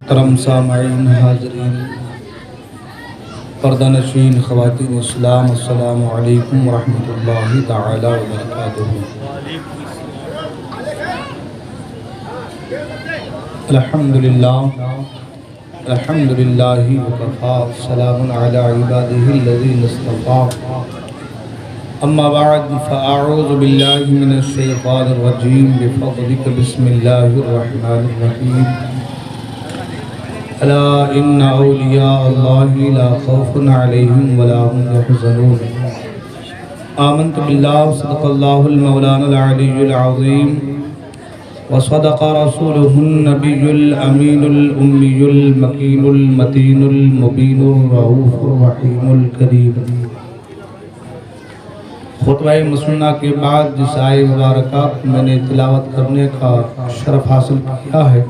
محترم سامعین حاضرین پردہ نشین خواتین اسلام، السلام علیکم ورحمۃ اللہ تعالی وبرکاتہ۔ الحمدللہ وکفیٰ، سلام علی عبادہ الذین اصطفیٰ، اما بعد فاعوذ باللہ من الشیطان الرجیم بفضلک بسم اللہ الرحمن الرحیم۔ الا ان اولیاء اللہ لا خوف علیہم ولا هم يحزنون۔ آمنت باللہ، صدق اللہ المولانا العلی العظیم، وصدق رسولہ النبی الامین الامی المکین المتین المبین الرؤوف الرحیم الکریم۔ خطبہ مسنہ کے بعد جس آیہ مبارکہ میں نے تلاوت کرنے کا شرف حاصل کیا ہے،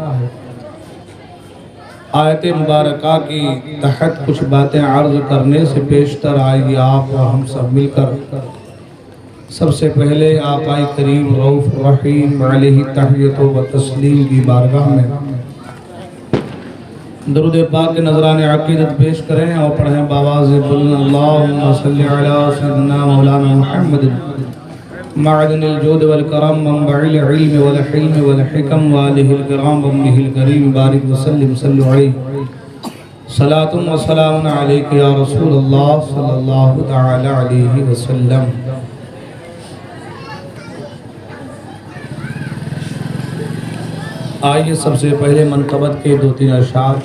آیت مبارکہ کی تحت کچھ باتیں عرض کرنے سے پیشتر آئیے آپ اور ہم سب مل کر سب سے پہلے آقائے کریم رؤوف رحیم علیہ تحیت و تسلیم کی بارگاہ میں درود پاک کے نذران عقیدت پیش کریں اور پڑھیں بآواز بلند اللہم صلی علی سیدنا مولانا محمد معدن الجود والکرم منبع العلم والحلم والحکم والہ الکرام وامنہ الکریم بارک وسلم صلی علیہ صلاة و سلام علیک یا رسول اللہ صلی اللہ تعالی علیہ وسلم۔ آئیے سب سے پہلے منقبت کے دو تین اشعار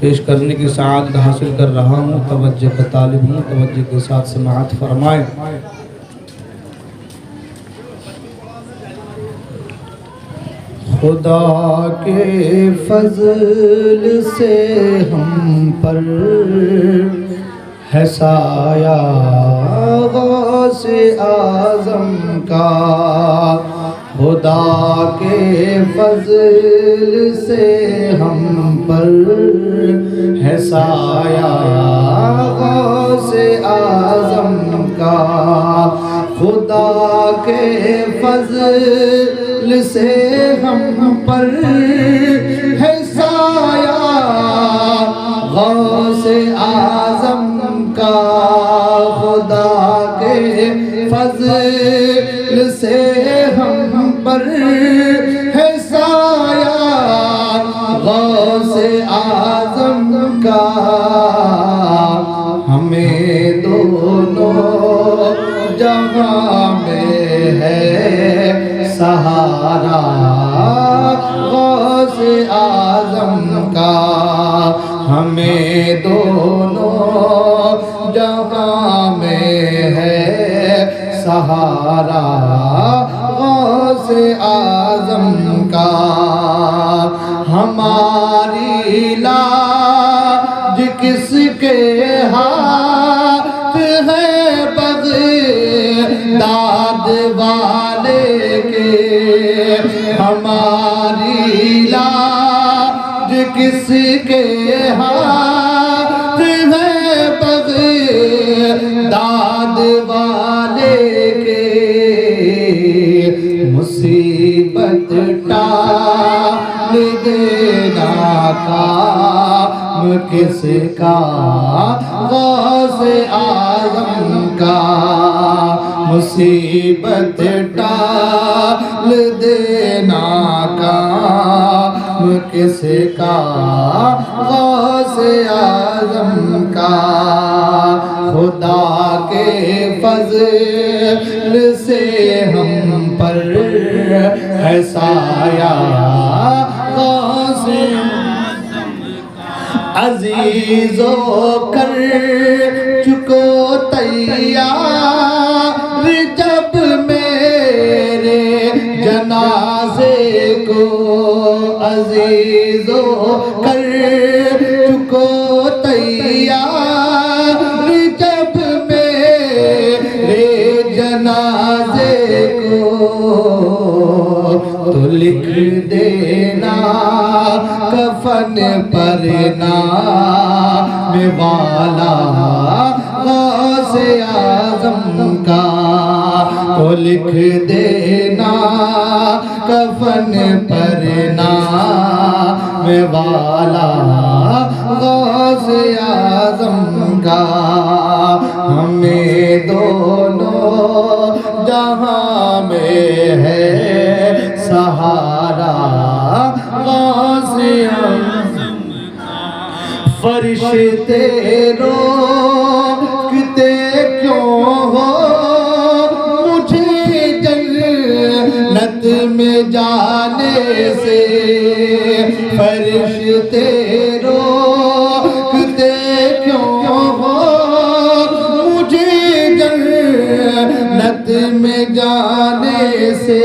پیش کرنے کی سعادت حاصل کر رہا ہوں، توجہ کا طالب ہوں، توجہ کے ساتھ سماعت فرمائیں۔ خدا کے فضل سے ہم پر ہے سایہ غوث اعظم کا، خدا کے فضل سے ہم پر ہے سایہ غوث اعظم کا، خدا کے فضل سے ہم پر ہے سایہ غوث اعظم کا، خدا کے فضل سے ہم پر ہے سایہ غوث اعظم کا، ہمیں دونوں جہاں میں ہے سہارا غوث اعظم کا، ہمیں دونوں جہاں میں ہے سہارا غوث اعظم کا، ہماری لاج کس کے ہاتھ ہے بغداد والے کے، ہماری لاج کس کے ہاتھ ہے بغداد والے کے، مصیبت ٹال دینا کام کس کا غوث اعظم کا، مصیبت ٹال دینا کام کس کا غوث اعظم کا، خدا کے فضل سے ہم پر ہے سایہ غوث عزیزو کر چکو تیار جب میرے جنازے کو، عزیزو کر چکو تیار جب میرے جنازے کو، تو لکھ دینا کفن پر نام والا غوث اعظم کا، تو لکھ دینا کفن پر نام والا غوث اعظم کا ہمیں دونوں جہاں میں ہے سہارا غوث اعظم کا فرشتے روکتے کیوں ہو مجھے جنت میں جانے سے فرشتے روکتے کیوں ہو مجھے جنت میں جانے سے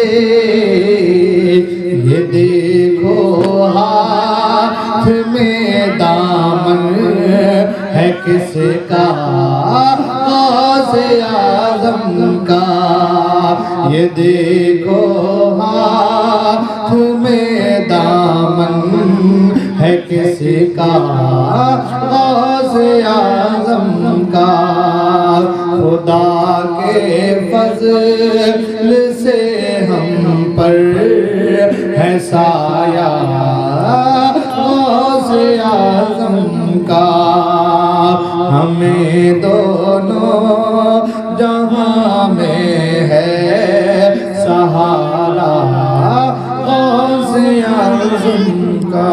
یہ دیکھو ہاتھ میں دامن ہے کس کا غوث اعظم کا یہ دیکھو ہاتھ میں دامن ہے کس کا غوث اعظم کا خدا کے فضل سے ہم پر ہے سایہ غوث اعظم کا ہمیں دونوں جہاں میں ہے سہارا غوث اعظم کا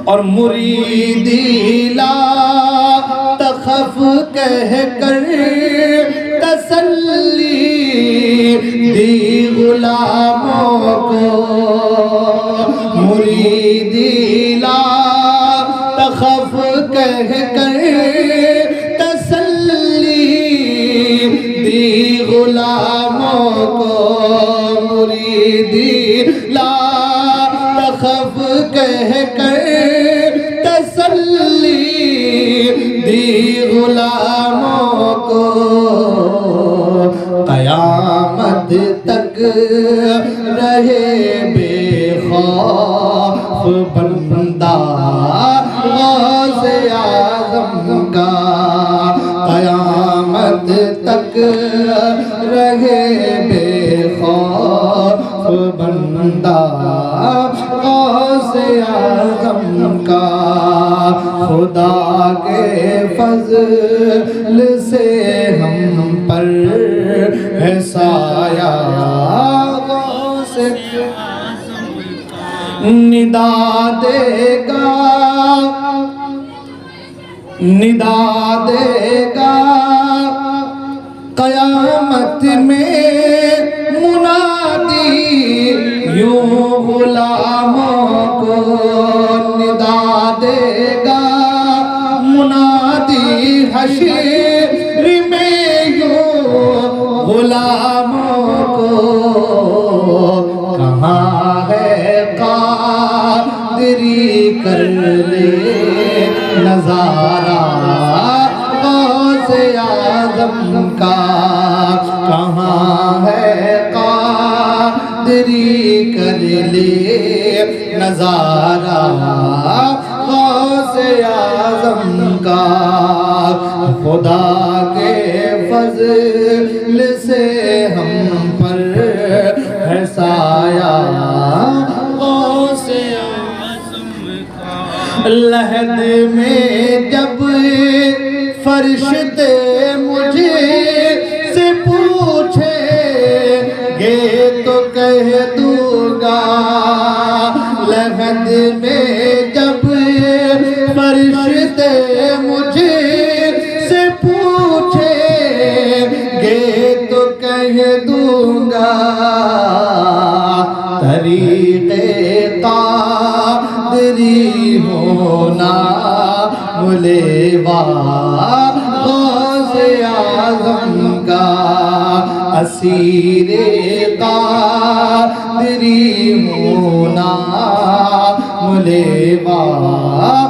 اور مریدی لا تخف کہہ کر تسلی دی غلاموں کو مریدی لا تخف کہہ کر تسلی دی غلاموں کو مریدی لا تخف کہہ کر تسلی دی غلاموں کو قیامت تک رہے بے خوف بندہ غوث اعظم کا قیامت تک رہے بے خوف بندہ غوث اعظم کا خدا کے فضل سے ہم پر ہے سایہ غوث اعظم کا ندا دے گا قیامت میں منادی یوں غلاموں کو ندا دے گا منادی حشر میں یوں غلاموں کو کہاں ہے قادری کر لے نظارہ غوث اعظم کا کہاں ہے قادری کر لے نظارہ غوث اعظم کا خدا کے فضل سے ہم پر ہے سایہ غوث اعظم کا لحد میں جب فرشتے مجھے سے پوچھے گے تو کہہ دوں گا لحد میں جب فرشتے مجھے سے پوچھے گے تو کہہ دوں گا طریق قادری ہونا ملیوا غوث اعظم کا اسیر قادری ہونا ملیوا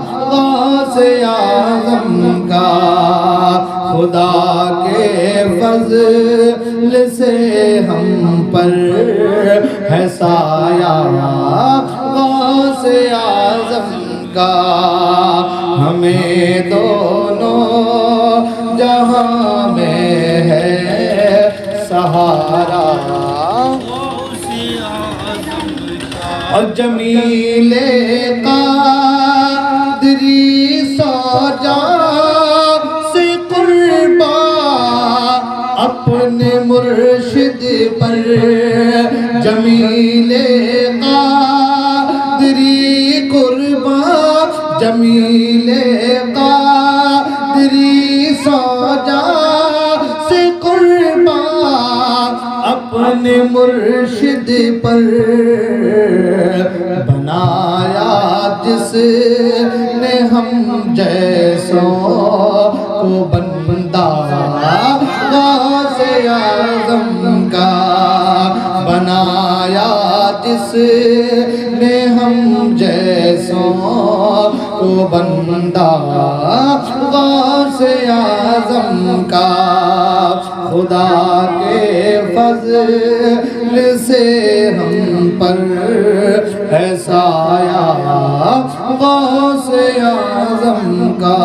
غوث اعظم کا خدا کے فضل سے ہم پر ہے سایہ غوث اعظم کا ہمیں دونوں جہاں میں ہے سہارا اور جمیل قادری سوجا سے قربا اپنے مرشد پر جمیل قادری قربا جمیل قادری سوجا سے قربا اپنے مرشد پر بنایا جس نے ہم جیسوں کو بندہ غوث اعظم کا بنایا جس نے ہم جیسوں کو بندہ غوث اعظم کا خدا کے فضل سے ہم پر ہے سایہ غوث اعظم کا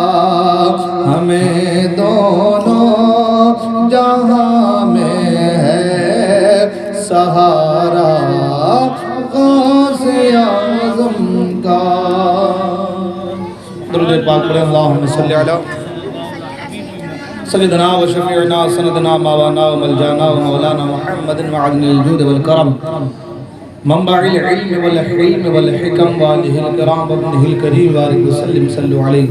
ہمیں دونوں جہاں میں ہے سہارا غوث اعظم کا درود پاک پڑھیں اللہم صلی علی سیدنا و شفیعنا سندنا ماوانا و ملجانا و مولانا محمد معدن الجود والکرم منبع العلم والحلم والحکم والہ الکرام وابنہ الکریم وآلہ وسلم صلو علیہ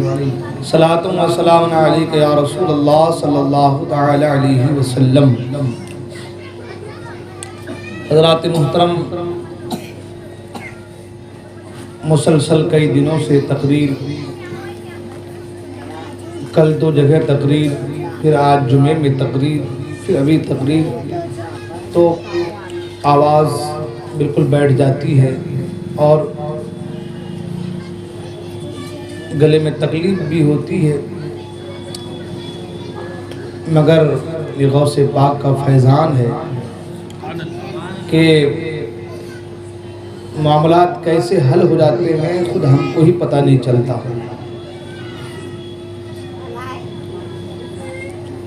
صلاة و سلام علیکہ یا رسول اللہ صلی اللہ تعالی علیہ وسلم۔ حضرات محترم، مسلسل کئی دنوں سے تقریر، کل 2 جگہ تقریر، پھر آج جمعے میں تقریر، پھر ابھی تقریر، تو آواز بالکل بیٹھ جاتی ہے اور گلے میں تکلیف بھی ہوتی ہے، مگر یہ غوث پاک کا فیضان ہے کہ معاملات کیسے حل ہو جاتے ہیں خود ہم کو ہی پتہ نہیں چلتا۔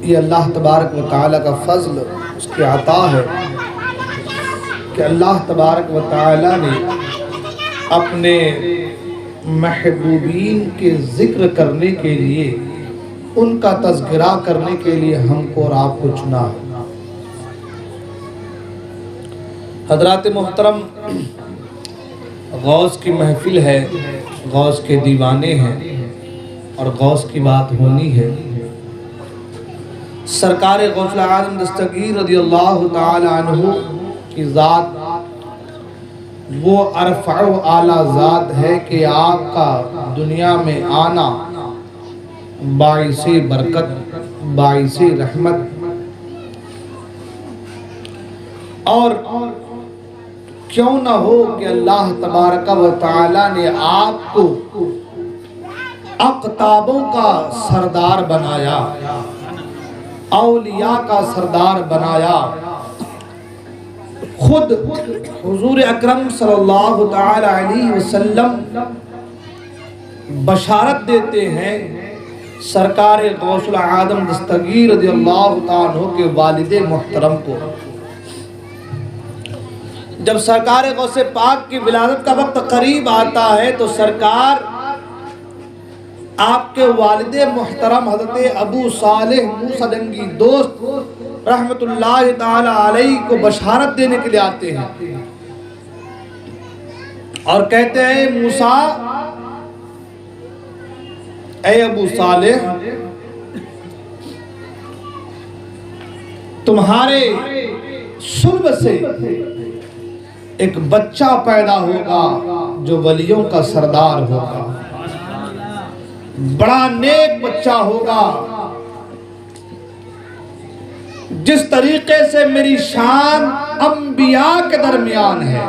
یہ اللہ تبارک و تعالیٰ کا فضل، اس کی عطا ہے کہ اللہ تبارک و تعالیٰ نے اپنے محبوبین کے ذکر کرنے کے لیے، ان کا تذکرہ کرنے کے لیے ہم کو اور آپ کو چنا ہے۔ حضرات محترم، غوث کی محفل ہے، غوث کے دیوانے ہیں اور غوث کی بات ہونی ہے۔ سرکار غوث اعظم دستگیر رضی اللہ تعالی عنہ کی ذات وہ ارفع و اعلیٰ ذات ہے کہ آپ کا دنیا میں آنا باعث برکت، باعث رحمت اور کیوں نہ ہو کہ اللہ تبارک و تعالی نے آپ کو اقطابوں کا سردار بنایا، اولیاء کا سردار بنایا۔ خود حضور اکرم صلی اللہ تعالی علیہ وسلم بشارت دیتے ہیں سرکار غوث اعظم دستگیر رضی اللہ تعالیٰ عنہ کے والد محترم کو۔ جب سرکار غوث پاک کی ولادت کا وقت قریب آتا ہے تو سرکار آپ کے والد محترم حضرت ابو صالح موسیٰ جنگی دوست رحمت اللہ تعالی علیہ کو بشارت دینے کے لیے آتے ہیں اور کہتے ہیں موسیٰ، اے ابو صالح، تمہارے صلب سے ایک بچہ پیدا ہوگا جو ولیوں کا سردار ہوگا، بڑا نیک بچہ ہوگا۔ جس طریقے سے میری شان انبیاء کے درمیان ہے،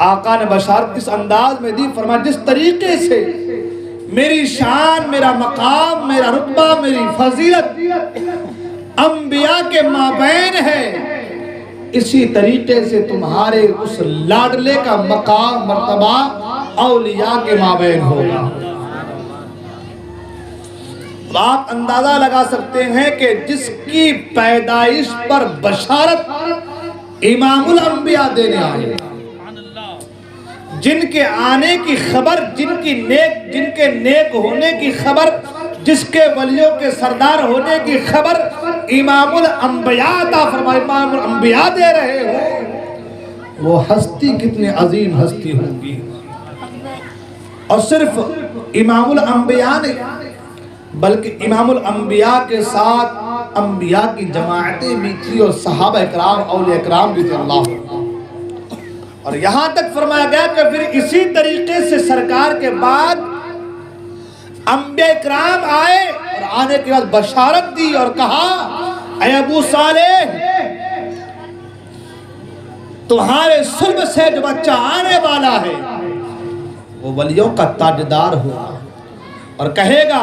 آقا نے بشارت اس انداز میں دی، فرمایا جس طریقے سے میری شان، میرا مقام، میرا رتبہ، میری فضیلت انبیاء کے مابین ہے، اسی طریقے سے تمہارے اس لاڈلے کا مقام، مرتبہ اولیاء کے مابین ہوگا۔ آپ اندازہ لگا سکتے ہیں کہ جس کی پیدائش پر بشارت امام الانبیاء دینے آئے، جن کے آنے کی خبر، جن کے نیک ہونے کی خبر، جس کے ولیوں کے سردار ہونے کی خبر امام الانبیاء عطا فرمائے، امام الانبیاء دے رہے ہو، وہ ہستی کتنی عظیم ہستی ہوگی۔ اور صرف امام الانبیاء نہیں بلکہ امام الانبیاء کے ساتھ انبیاء کی جماعتیں بھی تھی اور صحابہ اکرام، اولیاء اکرام بھی تھے۔ اللہ، اور یہاں تک فرمایا گیا کہ پھر اسی طریقے سے سرکار کے بعد انبیاء اکرام آئے اور آنے کے بعد بشارت دی اور کہا اے ابو صالح، تمہارے صلب سے جو بچہ آنے والا ہے وہ ولیوں کا تاجدار ہوگا، اور کہے گا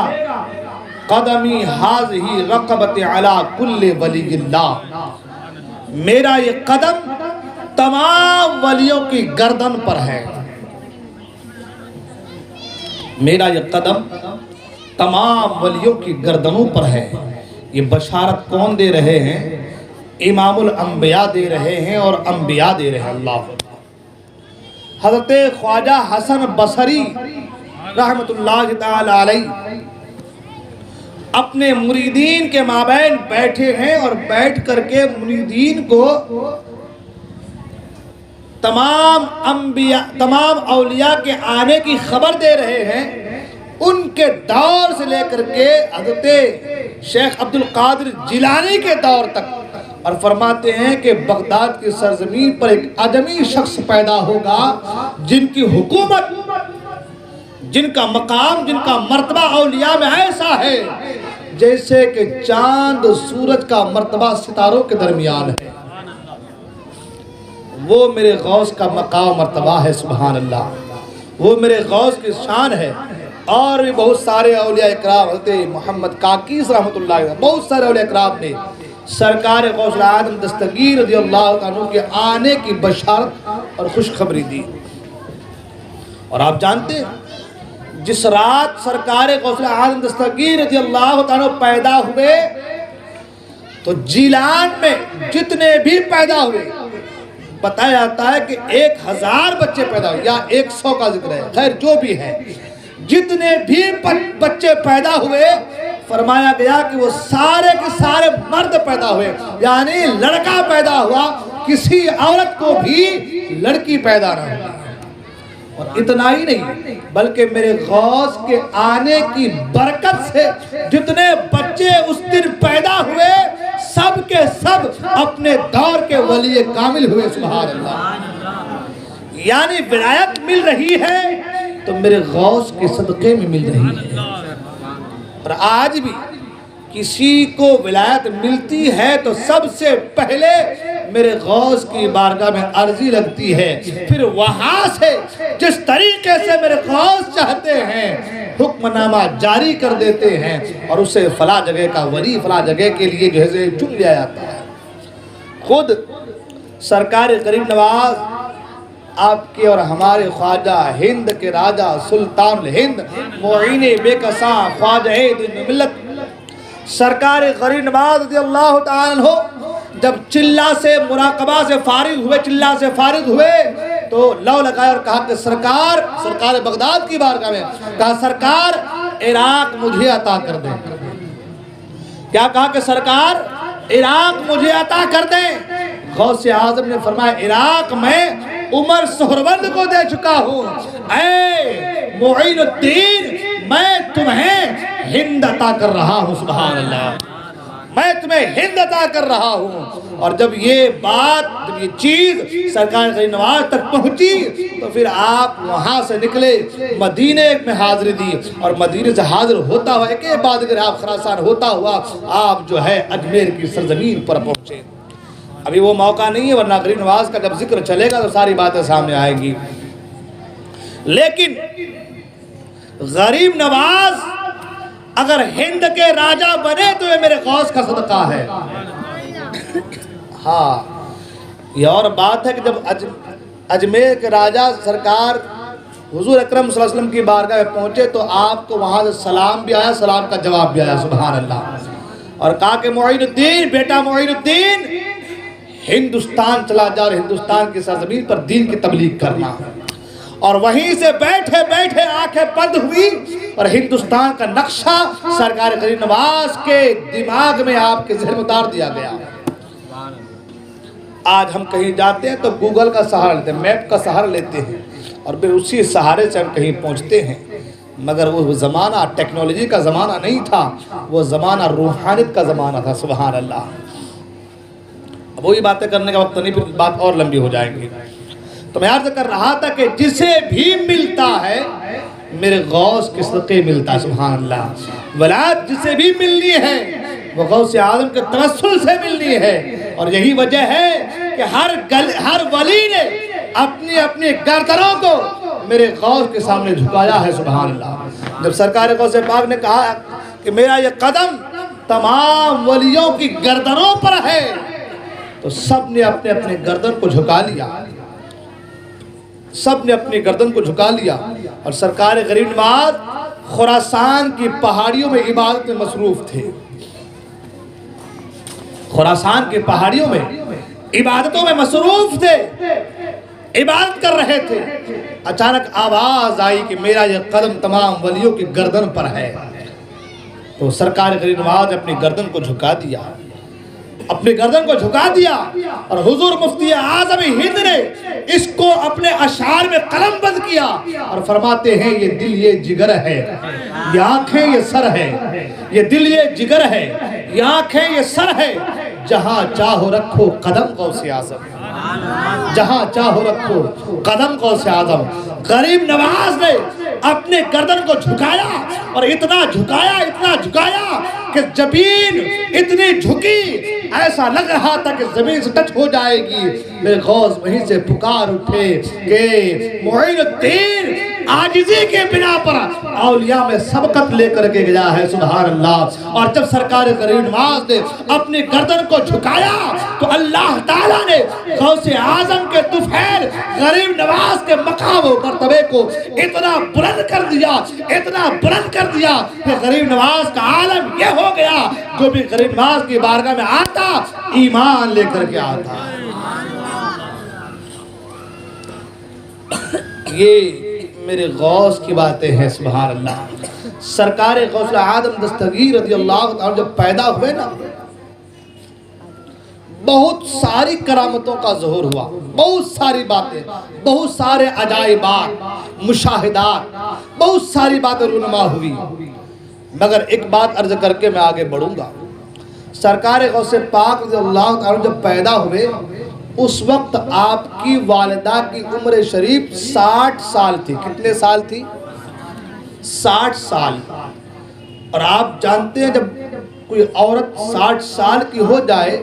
قدمی حاضی رقبت علی کل ولی اللہ، میرا یہ قدم تمام ولیوں کی گردن پر ہے، میرا یہ قدم تمام ولیوں کی گردنوں پر ہے۔ یہ بشارت کون دے رہے ہیں؟ امام الانبیاء دے رہے ہیں اور انبیاء دے رہے ہیں۔ اللہ، حضرت خواجہ حسن بصری رحمت اللہ تعالی علیہ اپنے مریدین کے مابین بیٹھے ہیں اور بیٹھ کر کے مریدین کو تمام اولیاء کے آنے کی خبر دے رہے ہیں، ان کے دور سے لے کر کے حضرت شیخ عبد القادر جیلانی کے دور تک، اور فرماتے ہیں کہ بغداد کی سرزمین پر ایک عجمی شخص پیدا ہوگا جن کی حکومت، جن کا مقام، جن کا مرتبہ اولیاء میں ایسا ہے جیسے کہ چاند سورج کا مرتبہ ستاروں کے درمیان ہے۔ وہ میرے غوث کا مقام مرتبہ ہے، سبحان اللہ، وہ میرے غوث کی شان ہے۔ اور بھی بہت سارے اولیاء اکرام، حضرت محمد کاکیس رحمت اللہ علیہ، بہت سارے اولیاء اکرام نے سرکار غوث العالم دستگیر رضی اللہ عنہ کے آنے کی بشارت اور خوشخبری دی۔ اور آپ جانتے ہیں جس رات سرکار غوث العالم دستگیر رضی اللہ عنہ پیدا ہوئے تو جیلان میں جتنے بھی پیدا ہوئے، بتایا جاتا ہے کہ 1000 بچے پیدا ہوئے یا 100 کا ذکر ہے، خیر جو بھی ہے، جتنے بھی بچے پیدا ہوئے فرمایا گیا کہ وہ سارے کے سارے مرد پیدا ہوئے، یعنی لڑکا پیدا ہوا، کسی عورت کو بھی لڑکی پیدا نہ ہوئی۔ اور اتنا ہی نہیں بلکہ میرے غوث کے آنے کی برکت سے جتنے بچے اس دن پیدا ہوئے سب کے سب اپنے دور کے ولی کامل ہوئے، سبحان اللہ۔ یعنی ولایت مل رہی ہے تو میرے غوث کے صدقے میں مل رہی ہے۔ اور آج بھی کسی کو ولایت ملتی ہے تو سب سے پہلے میرے غوث کی بارگاہ میں عرضی لگتی ہے، پھر وہاں سے جس طریقے سے میرے غوث چاہتے ہیں حکم نامہ جاری کر دیتے ہیں اور اسے فلاں جگہ کا ولی فلاں جگہ کے لیے جو ہے چن لیا جاتا ہے۔ خود سرکار غریب نواز آپ کے اور ہمارے خواجہ ہند کے راجہ سلطان الہند معین بے کساں خواجہ دین ملت سرکار غریب نواز رضی اللہ تعالیٰ عنہ جب چلہ سے مراقبہ سے فارغ ہوئے تو لو لگائے اور کہا کہ سرکار بغداد کی بارگاہ میں کہا سرکار عراق مجھے عطا کر دیں۔ کیا کہا کہ سرکار عراق مجھے عطا کر دیں۔ غوث اعظم نے فرمایا عراق میں عمر سہرورد کو دے چکا ہوں، اے معین الدین میں تمہیں ہند عطا کر رہا ہوں، سبحان اللہ، میں تمہیں ہند عطا کر رہا ہوں۔ اور جب یہ بات، جب یہ چیز سرکار غریب نواز تک پہنچی تو پھر آپ وہاں سے نکلے، مدینے میں حاضری دی اور مدینے سے حاضر ہوتا ہوا ایک بعد اگر آپ خراسان ہوتا ہوا آپ جو ہے اجمیر کی سرزمین پر پہنچے۔ ابھی وہ موقع نہیں ہے ورنہ غریب نواز کا جب ذکر چلے گا تو ساری باتیں سامنے آئیں گی، لیکن غریب نواز اگر ہند کے راجہ بنے تو یہ میرے غوث کا صدقہ ہے۔ ہاں یہ اور بات ہے کہ جب اجمیر کے راجہ سرکار حضور اکرم صلی اللہ علیہ وسلم کی بارگاہ میں پہنچے تو آپ کو وہاں سے سلام بھی آیا، سلام کا جواب بھی آیا، سبحان اللہ، اور کہا کہ معین الدین، بیٹا معین الدین، ہندوستان چلا جا اور ہندوستان کی سرزمین پر دین کی تبلیغ کرنا۔ اور وہیں سے بیٹھے بیٹھے آنکھیں بند ہوئی اور ہندوستان کا نقشہ سرکار غریب نواز کے دماغ میں آپ کے ذہن میں اتار دیا گیا۔ آج ہم کہیں جاتے ہیں تو گوگل کا سہارا لیتے ہیں، میپ کا سہارا لیتے ہیں، اور پھر اسی سہارے سے ہم کہیں پہنچتے ہیں، مگر وہ زمانہ ٹیکنالوجی کا زمانہ نہیں تھا، وہ زمانہ روحانیت کا زمانہ تھا، سبحان اللہ۔ اب وہی باتیں کرنے کا وقت نہیں، پھر بات اور لمبی ہو جائے گی۔ تو میں عرض کر رہا تھا کہ جسے بھی ملتا ہے میرے غوث کے صدقے ملتا ہے، سبحان اللہ۔ ولایت جسے بھی ملنی ہے وہ غوث اعظم کے توسل سے ملنی ہے، اور یہی وجہ ہے کہ ہر ولی نے اپنی اپنی گردنوں کو میرے غوث کے سامنے جھکایا ہے، سبحان اللہ۔ جب سرکار غوث پاک نے کہا کہ میرا یہ قدم تمام ولیوں کی گردنوں پر ہے، تو سب نے اپنے اپنے گردن کو جھکا لیا، سب نے اپنی گردن کو جھکا لیا، اور سرکار غریب نواز خراسان کی پہاڑیوں میں عبادت میں مصروف تھے، خراسان کی پہاڑیوں میں عبادتوں میں مصروف تھے، عبادت کر رہے تھے۔ اچانک آواز آئی کہ میرا یہ قدم تمام ولیوں کی گردن پر ہے، تو سرکار غریب نواز نے اپنی گردن کو جھکا دیا، اپنی گردن کو جھکا دیا، اور حضور مفتی اعظم ہند نے اس کو اپنے اشعار میں قلم بند کیا اور فرماتے ہیں یہ دل یہ جگر ہے، یہ آنکھیں یہ سر ہے، یہ دل یہ جگر ہے، یہ آنکھیں یہ سر ہے، جہاں چاہو رکھو قدم غوث اعظم، جہاں چاہو رکھو قدم غوث اعظم۔ غریب نواز نے اپنے گردن کو جھکایا، اور اتنا جھکایا کہ زمین اتنی جھکی، ایسا لگ رہا تھا کہ زمین سے ٹچ ہو جائے گی۔ میرے غوث وہیں سے پکار اٹھے کہ معین الدین عاجزی کے بنا پر اولیاء میں سبقت لے کر کے گیا ہے، سبحان اللہ۔ اور جب سرکار غریب نواز نے اپنی گردن کو جھکایا تو اللہ تعالیٰ نے غوث اعظم کے طفیل غریب نواز کے مقام و مرتبے کو اتنا بلند کر دیا، اتنا بلند کر دیا کہ غریب نواز کا عالم یہ ہو گیا، جو بھی غریب نواز کی بارگاہ میں آتا ایمان لے کر کے آتا۔ یہ میرے غوث کی باتیں ہیں، سبحان اللہ۔ سرکار غوث اعظم دستگیر رضی اللہ عنہ جب پیدا ہوئے نا، بہت ساری کرامتوں کا ظہور ہوا، بہت ساری باتیں، بہت سارے عجائبات، مشاہدات، بہت ساری باتیں رونما ہوئی، مگر ایک بات عرض کر کے میں آگے بڑھوں گا۔ سرکار غوث پاک رضی اللہ عنہ جب پیدا ہوئے اس وقت آپ کی والدہ کی عمر شریف 60 سال تھی۔ کتنے سال تھی؟ 60 سال۔ اور آپ جانتے ہیں جب کوئی عورت 60 سال کی ہو جائے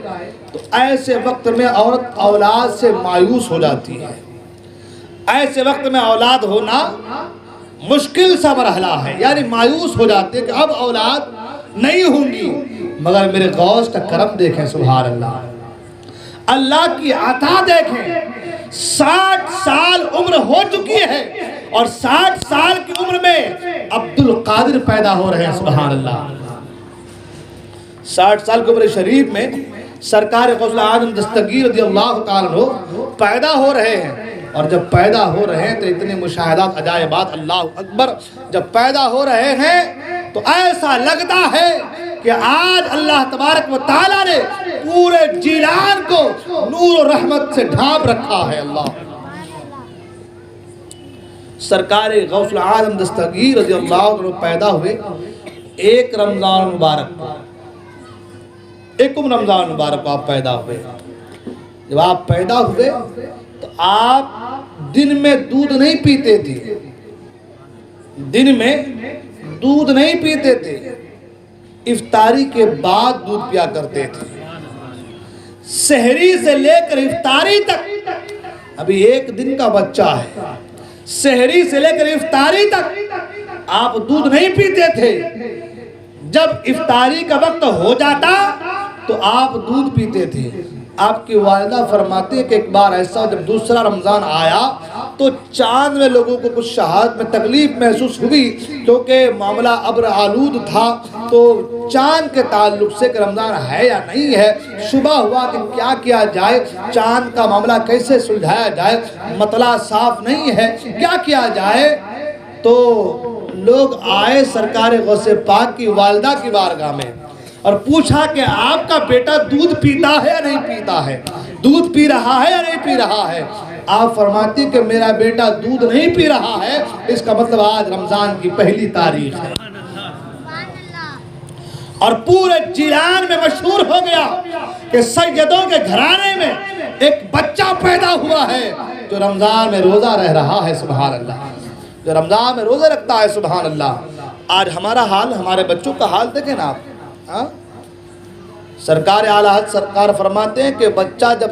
تو ایسے وقت میں عورت اولاد سے مایوس ہو جاتی ہے، ایسے وقت میں اولاد ہونا مشکل سا مرحلہ ہے، یعنی مایوس ہو جاتے ہیں کہ اب اولاد نہیں ہوں گی۔ مگر میرے غوث کا کرم دیکھیں، سبحان اللہ، اللہ کی عطا دیکھیں۔ 60 سال عمر ہو چکی ہے اور 60 سال کی عمر میں عبدالقادر پیدا ہو رہے ہیں، سبحان اللہ۔ 60 سال کی عمر شریف میں سرکار غوث اعظم دستگیر رضی اللہ تعالیٰ عنہ پیدا ہو رہے ہیں، اور جب پیدا ہو رہے ہیں تو اتنے مشاہدات، عجائبات، اللہ اکبر، جب پیدا ہو رہے ہیں تو ایسا لگتا ہے کہ آج اللہ تبارک و تعالیٰ نے پورے جیلان کو نور و رحمت سے ڈھانپ رکھا ہے۔ اللہ سرکار غوث اعظم دستگیر رضی اللہ عنہ پیدا ہوئے ایک رمضان مبارک، ایک رمضان مبارک آپ پیدا ہوئے۔ جب آپ پیدا ہوئے تو آپ دن میں دودھ نہیں پیتے تھے، دن میں دودھ نہیں پیتے تھے، افطاری کے بعد دودھ پیا کرتے تھے۔ سحری سے لے کر افطاری تک، ابھی ایک دن کا بچہ ہے، سحری سے لے کر افطاری تک آپ دودھ نہیں پیتے تھے۔ جب افطاری کا وقت ہو جاتا تو آپ دودھ پیتے تھے۔ آپ کی والدہ فرماتے کہ ایک بار ایسا جب دوسرا رمضان آیا تو چاند میں لوگوں کو کچھ شہادت میں تکلیف محسوس ہوئی کیونکہ معاملہ ابر آلود تھا، تو چاند کے تعلق سے کہ رمضان ہے یا نہیں ہے، شبہ ہوا کہ کیا کیا جائے، چاند کا معاملہ کیسے سلجھایا جائے، مطلع صاف نہیں ہے، کیا کیا جائے؟ تو لوگ آئے سرکار غوث پاک کی والدہ کی بارگاہ میں اور پوچھا کہ آپ کا بیٹا دودھ پیتا ہے یا نہیں پیتا ہے، دودھ پی رہا ہے یا نہیں پی رہا ہے؟ آپ فرماتی کہ میرا بیٹا دودھ نہیں پی رہا ہے، اس کا مطلب آج رمضان کی پہلی تاریخ ہے۔ اور پورے جیلان میں مشہور ہو گیا کہ سیدوں کے گھرانے میں ایک بچہ پیدا ہوا ہے جو رمضان میں روزہ رہ رہا ہے، سبحان اللہ، جو رمضان میں روزہ رکھتا ہے، سبحان اللہ۔ آج ہمارا حال، ہمارے بچوں کا حال دیکھیں نا آپ۔ سرکار اعلیٰ حضرت سرکار فرماتے ہیں کہ بچہ جب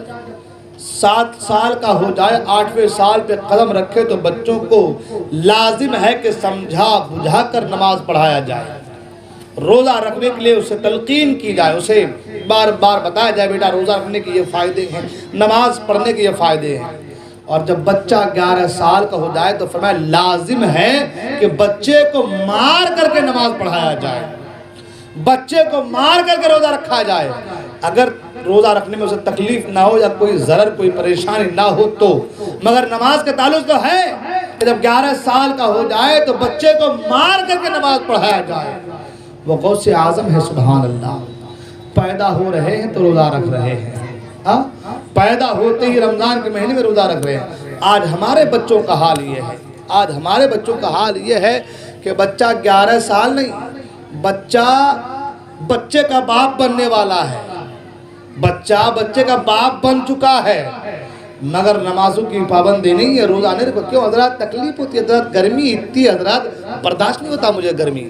7 سال کا ہو جائے، 8ویں سال پہ قدم رکھے تو بچوں کو لازم ہے کہ سمجھا بجھا کر نماز پڑھایا جائے، روزہ رکھنے کے لیے اسے تلقین کی جائے، اسے بار بار بتایا جائے بیٹا روزہ رکھنے کے یہ فائدے ہیں، نماز پڑھنے کے یہ فائدے ہیں۔ اور جب بچہ 11 سال کا ہو جائے تو فرمایا لازم ہے کہ بچے کو مار کر کے نماز پڑھایا جائے، بچے کو مار کر کے روزہ رکھا جائے۔ اگر روزہ رکھنے میں اسے تکلیف نہ ہو یا کوئی ضرر کوئی پریشانی نہ ہو تو، مگر نماز کے تعلق تو ہے کہ جب 11 سال کا ہو جائے تو بچے کو مار کر کے نماز پڑھایا جائے۔ وہ غوث اعظم ہے، سبحان اللہ، پیدا ہو رہے ہیں تو روزہ رکھ رہے ہیں، پیدا ہوتے ہی رمضان کے مہینے میں روزہ رکھ رہے ہیں۔ آج ہمارے بچوں کا حال یہ ہے، آج ہمارے بچوں کا حال یہ ہے کہ بچہ 11 سال نہیں، بچے کا باپ بننے والا ہے، بچے کا باپ بن چکا ہے، مگر نمازوں کی پابندی نہیں ہے، روزہ نہیں رکھو۔ کیوں حضرات؟ تکلیف ہوتی ہے حضرات، گرمی اتنی حضرات، برداشت نہیں ہوتا مجھے گرمی۔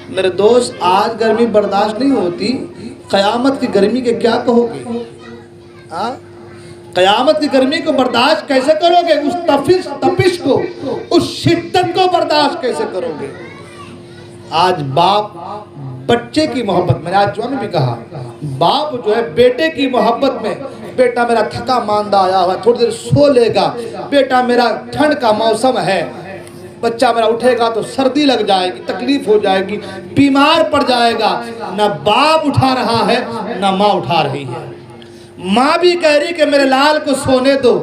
میرے دوست آج گرمی برداشت نہیں ہوتی، قیامت کی گرمی کے کیا کہو گے؟ قیامت کی گرمی کو برداشت کیسے کرو گے؟ اس تپش کو، اس شدت کو برداشت کیسے کرو گے؟ آج باپ بچے کی محبت میں، آج جو میں بھی کہا، باپ جو ہے بیٹے کی محبت میں، بیٹا میرا تھکا ماندہ آیا ہوا تھوڑی دیر سو لے گا، بیٹا میرا ٹھنڈ کا موسم ہے، بچہ میرا اٹھے گا تو سردی لگ جائے گی، تکلیف ہو جائے گی، بیمار پڑ جائے گا، نہ باپ اٹھا رہا ہے نہ ماں اٹھا رہی ہے۔ ماں بھی کہہ رہی کہ میرے لال کو سونے دو،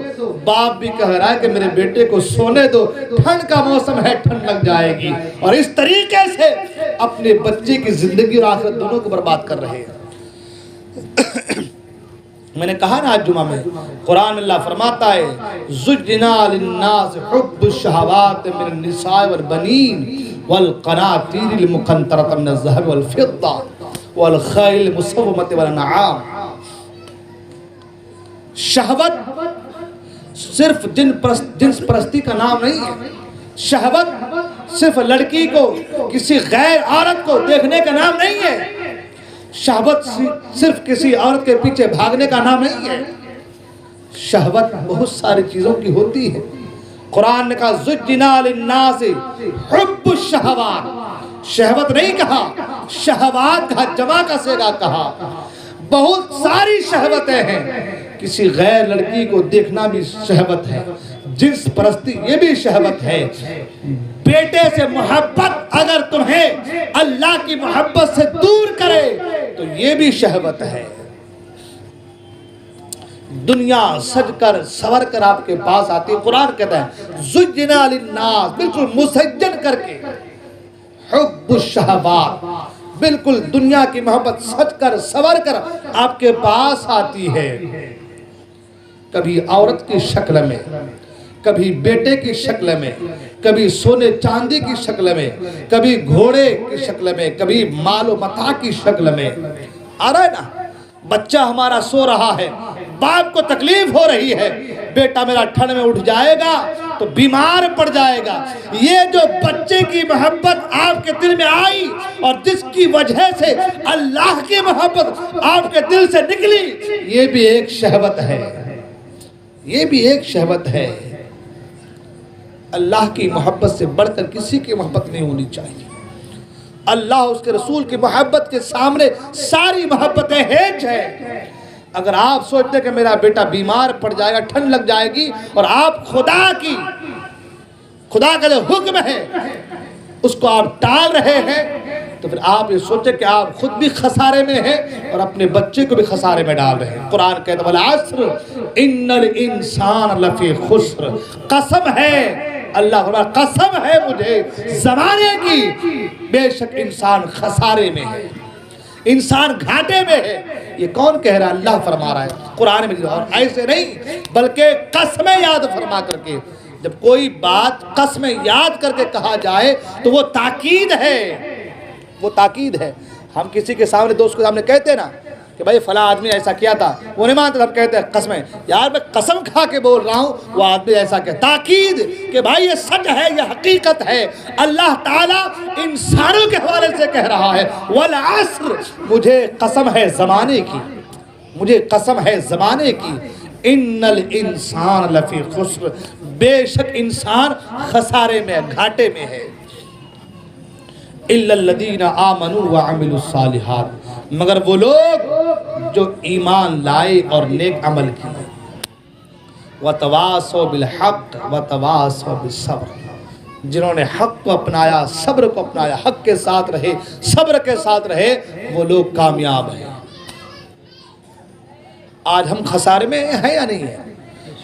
باپ بھی کہہ رہا ہے کہ میرے بیٹے کو سونے دو، ٹھنڈ کا موسم ہے، ٹھنڈ لگ جائے گی، اور اس طریقے سے اپنے بچے کی زندگی اور آخرت دونوں کو برباد کر رہے ہیں۔ میں نے کہا نا آج جمعہ میں، قرآن اللہ فرماتا ہے زُجِّنَا لِلنَّاسِ حُبُّ الشَّهَوَاتِ مِنَ النِّسَاءِ وَالْبَنِينَ وَالْقَنَاطِيرِ الْمُقَنطَرَةِ مِنَ الذَّهَبِ وَالْفِضَّةِ وَالْخَيْلِ الْمُسَوَّمَةِ وَالْأَنْعَامِ۔ شہوت صرف جنس پرستی کا نام نہیں ہے، شہوت صرف لڑکی کو، کسی غیر عورت کو دیکھنے کا نام نہیں ہے، شہوت صرف کسی عورت کے پیچھے بھاگنے کا نام نہیں ہے، شہوت بہت ساری چیزوں کی ہوتی ہے۔ قرآن نے کہا زُجِّنَا لِلنَّاسِ حُبُّ الشَّهَوَاتِ، شہوت نہیں کہا، شہوات کہا، جمع کا صیغہ کہا۔ بہت ساری شہوتیں ہیں، کسی غیر لڑکی کو دیکھنا بھی شہوت ہے، جنس پرستی یہ بھی شہوت ہے، بیٹے سے محبت اگر تمہیں اللہ کی محبت سے دور کرے تو یہ بھی شہوت ہے۔ دنیا سج کر سور کر آپ کے پاس آتی ہے، قرآن کہتا ہے زُجِّنَا لِلنَّاسِ، بالکل مسجن کر کے، حب الشہوات، بالکل دنیا کی محبت سج کر سور کر آپ کے پاس آتی ہے، کبھی عورت کی شکل میں، کبھی بیٹے کی شکل میں، کبھی سونے چاندی کی شکل میں، کبھی گھوڑے کی شکل میں، کبھی مال و متاع کی شکل میں۔ آ رہا ہے نا، بچہ ہمارا سو رہا ہے، باپ کو تکلیف ہو رہی ہے، بیٹا میرا ٹھنڈ میں اٹھ جائے گا تو بیمار پڑ جائے گا۔ یہ جو بچے کی محبت آپ کے دل میں آئی اور جس کی وجہ سے اللہ کی محبت آپ کے دل سے نکلی، یہ بھی ایک شہوت ہے، یہ بھی ایک شہوت ہے۔ اللہ کی محبت سے بڑھ کر کسی کی محبت نہیں ہونی چاہیے۔ اللہ اس کے رسول کی محبت کے سامنے ساری محبتیں ہیچ ہیں۔ اگر آپ سوچتے کہ میرا بیٹا بیمار پڑ جائے گا، ٹھنڈ لگ جائے گی، اور آپ خدا کا جو حکم ہے اس کو آپ ٹال رہے ہیں، تو پھر آپ یہ سوچیں کہ آپ خود بھی خسارے میں ہیں اور اپنے بچے کو بھی خسارے میں ڈال رہے ہیں۔ قرآن کہتا ہے والعصر ان الانسان لفی خسر، قسم ہے، اللہ فرماتا ہے قسم ہے مجھے زمانے کی، بے شک انسان خسارے میں ہے، انسان گھاٹے میں ہے۔ یہ کون کہہ رہا ہے؟ اللہ فرما رہا ہے قرآن میں، اور ایسے نہیں بلکہ قسمیں یاد فرما کر کے۔ جب کوئی بات قسمیں یاد کر کے کہا جائے تو وہ تاکید ہے، وہ تاکید ہے۔ ہم کسی کے سامنے، دوست کے سامنے کہتے ہیں نا کہ بھائی فلاں آدمی ایسا کیا تھا، وہ نہیں مانتے، ہم کہتے ہیں قسمیں، یار میں قسم کھا کے بول رہا ہوں وہ آدمی ایسا کیا، تاکید کہ بھائی یہ سچ ہے، یہ حقیقت ہے۔ اللہ تعالیٰ انسانوں کے حوالے سے کہہ رہا ہے والعصر، مجھے قسم ہے زمانے کی، مجھے قسم ہے زمانے کی، ان الانسان لفی خسر، بے شک انسان خسارے میں، گھاٹے میں ہے۔ الا الذین آمنوا وعملوا الصالحات، مگر وہ لوگ جو ایمان لائے اور نیک عمل کیے، وتواصوا بالحق وتواصوا بالصبر، جنہوں نے حق کو اپنایا، صبر کو اپنایا، حق کے ساتھ رہے، صبر کے ساتھ رہے، وہ لوگ کامیاب ہیں۔ آج ہم خسارے میں ہیں یا نہیں ہیں؟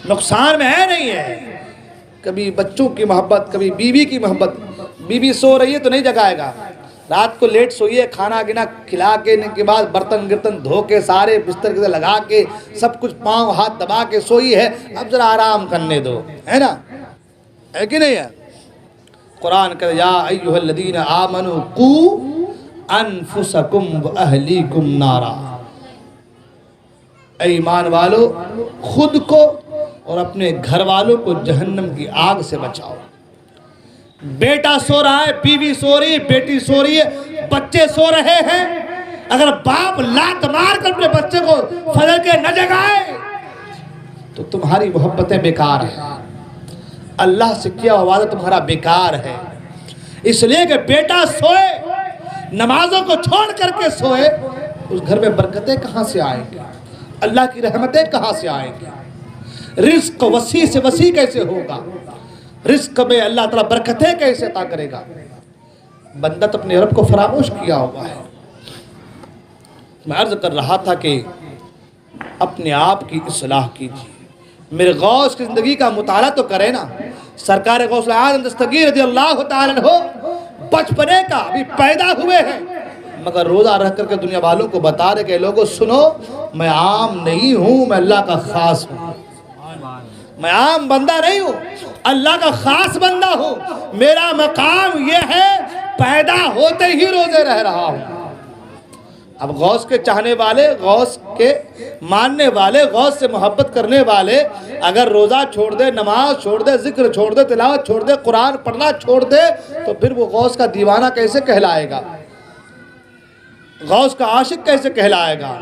نقصان میں ہے نہیں ہے؟ کبھی بچوں کی محبت، کبھی بیوی کی محبت، بیوی سو رہی ہے تو نہیں جگائے گا، رات کو لیٹ سوئیے، کھانا گنا کھلا کے بعد برتن گرتن دھو کے سارے بستر کے لگا کے سب کچھ پاؤں ہاتھ دبا کے سوئی ہے، اب ذرا آرام کرنے دو، ہے نا، ہے کہ نہیں ہے؟ قرآن کہتا ہے یا ایھا الذین آمنوا قوا انفسکم واہلیکم نارا، اے ایمان والو خود کو اور اپنے گھر والوں کو جہنم کی آگ سے بچاؤ۔ بیٹا سو رہا ہے، بیوی سو رہی ہے، بیٹی سو رہی ہے، بچے سو رہے ہیں، اگر باپ لات مار کر اپنے بچے کو فجر کے نہ جگائے تو تمہاری محبتیں بیکار ہیں، اللہ سے کیا وعدہ تمہارا بیکار ہے۔ اس لیے کہ بیٹا سوئے، نمازوں کو چھوڑ کر کے سوئے، اس گھر میں برکتیں کہاں سے آئیں گی؟ اللہ کی رحمتیں کہاں سے آئیں گی؟ رزق وسیع سے وسیع کیسے ہوگا؟ رزق میں اللہ تعالیٰ برکتیں کیسے عطا کرے گا؟ بندہ تو اپنے رب کو فراموش کیا ہوا ہے۔ میں عرض کر رہا تھا کہ اپنے آپ کی اصلاح کیجیے، میرے غوث کی زندگی کا مطالعہ تو کرے نا۔ سرکار غوث اعظم دستگیر رضی اللہ تعالیٰ عنہ بچپنے کا ابھی پیدا ہوئے ہیں، مگر روزہ رکھ کر کے دنیا والوں کو بتا رہے کہ لوگوں سنو، میں عام نہیں ہوں، میں اللہ کا خاص ہوں، میں عام بندہ نہیں ہوں، اللہ کا خاص بندہ ہوں، میرا مقام یہ ہے پیدا ہوتے ہی روزے رہ رہا ہوں۔ اب غوث کے چاہنے والے، غوث کے ماننے والے، غوث سے محبت کرنے والے اگر روزہ چھوڑ دے، نماز چھوڑ دے، ذکر چھوڑ دے، تلاوت چھوڑ دے، قرآن پڑھنا چھوڑ دے، تو پھر وہ غوث کا دیوانہ کیسے کہلائے گا؟ غوث کا عاشق کیسے کہلائے گا؟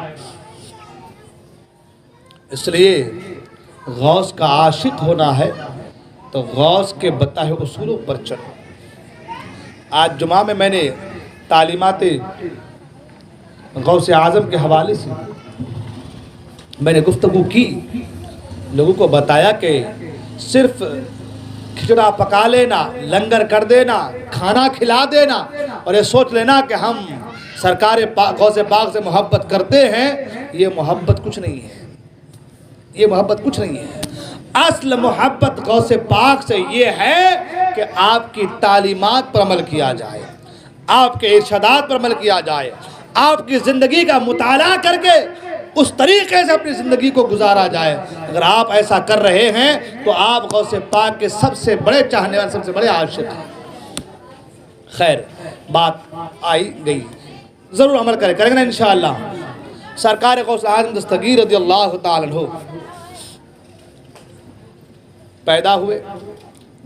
اس لیے غوث کا عاشق ہونا ہے تو غوث کے بتائے اصولوں پر چلو۔ آج جمعہ میں نے تعلیمات غوث اعظم کے حوالے سے میں نے گفتگو کی، لوگوں کو بتایا کہ صرف کھچڑا پکا لینا، لنگر کر دینا، کھانا کھلا دینا اور یہ سوچ لینا کہ ہم سرکار غوث پاک سے محبت کرتے ہیں، یہ محبت کچھ نہیں ہے، یہ محبت کچھ نہیں ہے۔ اصل محبت غوث پاک سے یہ ہے کہ آپ کی تعلیمات پر عمل کیا جائے، آپ کے ارشادات پر عمل کیا جائے، آپ کی زندگی کا مطالعہ کر کے اس طریقے سے اپنی زندگی کو گزارا جائے۔ اگر آپ ایسا کر رہے ہیں تو آپ غوث پاک کے سب سے بڑے چاہنے والے، سب سے بڑے عاشق ہیں۔ خیر، بات آئی گئی، ضرور عمل کریں گے نا انشاءاللہ۔ سرکار غوث اعظم دستگیر رضی اللہ تعالیٰ عنہ پیدا ہوئے،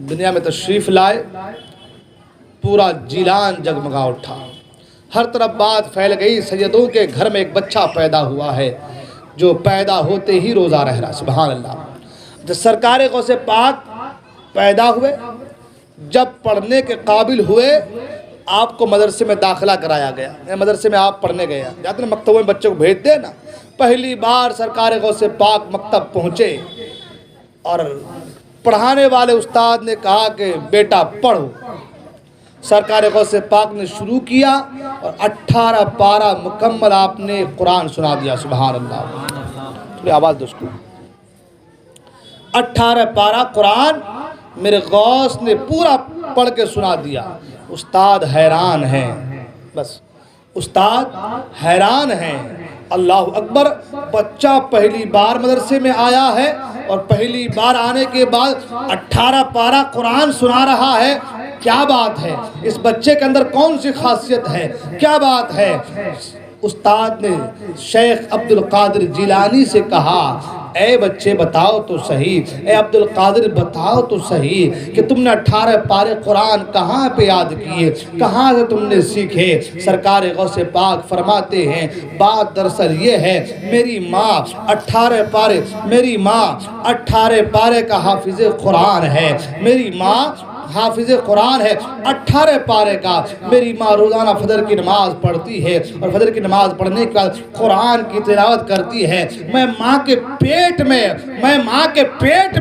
دنیا میں تشریف لائے، پورا جیلان جگمگا اٹھا، ہر طرف بات پھیل گئی، سیدوں کے گھر میں ایک بچہ پیدا ہوا ہے جو پیدا ہوتے ہی روزہ رہ رہا، سبحان اللہ۔ جب سرکار غوث پاک پیدا ہوئے، جب پڑھنے کے قابل ہوئے، آپ کو مدرسے میں داخلہ کرایا گیا۔ مدرسے میں آپ پڑھنے گئے، جاتے ہیں مکتبوں میں بچے کو بھیجتے ہیں نا، پہلی بار سرکار غوث پاک مکتب پہنچے اور پڑھانے والے استاد نے کہا کہ بیٹا پڑھو. سرکار غوث پاک نے شروع کیا اور 18 پارہ مکمل آپ نے قرآن سنا دیا. سبحان اللہ. تھوڑی آواز دو اس کو. 18 پارہ قرآن میرے غوث نے پورا پڑھ کے سنا دیا. استاد حیران ہیں. بس استاد حیران ہیں. اللہ اکبر. بچہ پہلی بار مدرسے میں آیا ہے اور پہلی بار آنے کے بعد 18 پارہ قرآن سنا رہا ہے. کیا بات ہے؟ اس بچے کے اندر کون سی خاصیت ہے؟ کیا بات ہے؟ استاد نے شیخ عبد القادر جیلانی سے کہا اے بچے بتاؤ تو صحیح، اے عبد القادر بتاؤ تو صحیح کہ تم نے 18 پارے قرآن کہاں پہ یاد کیے، کہاں سے تم نے سیکھے؟ سرکار غوث پاک فرماتے ہیں بات دراصل یہ ہے میری ماں 18 پارے کا حافظ قرآن ہے. میری ماں حافظ قرآن ہے 18 پارے کا. میری ماں روزانہ فجر کی نماز پڑھتی ہے اور فجر کی نماز پڑھنے کے بعد قرآن کی تلاوت کرتی ہے. میں ماں کے پیٹ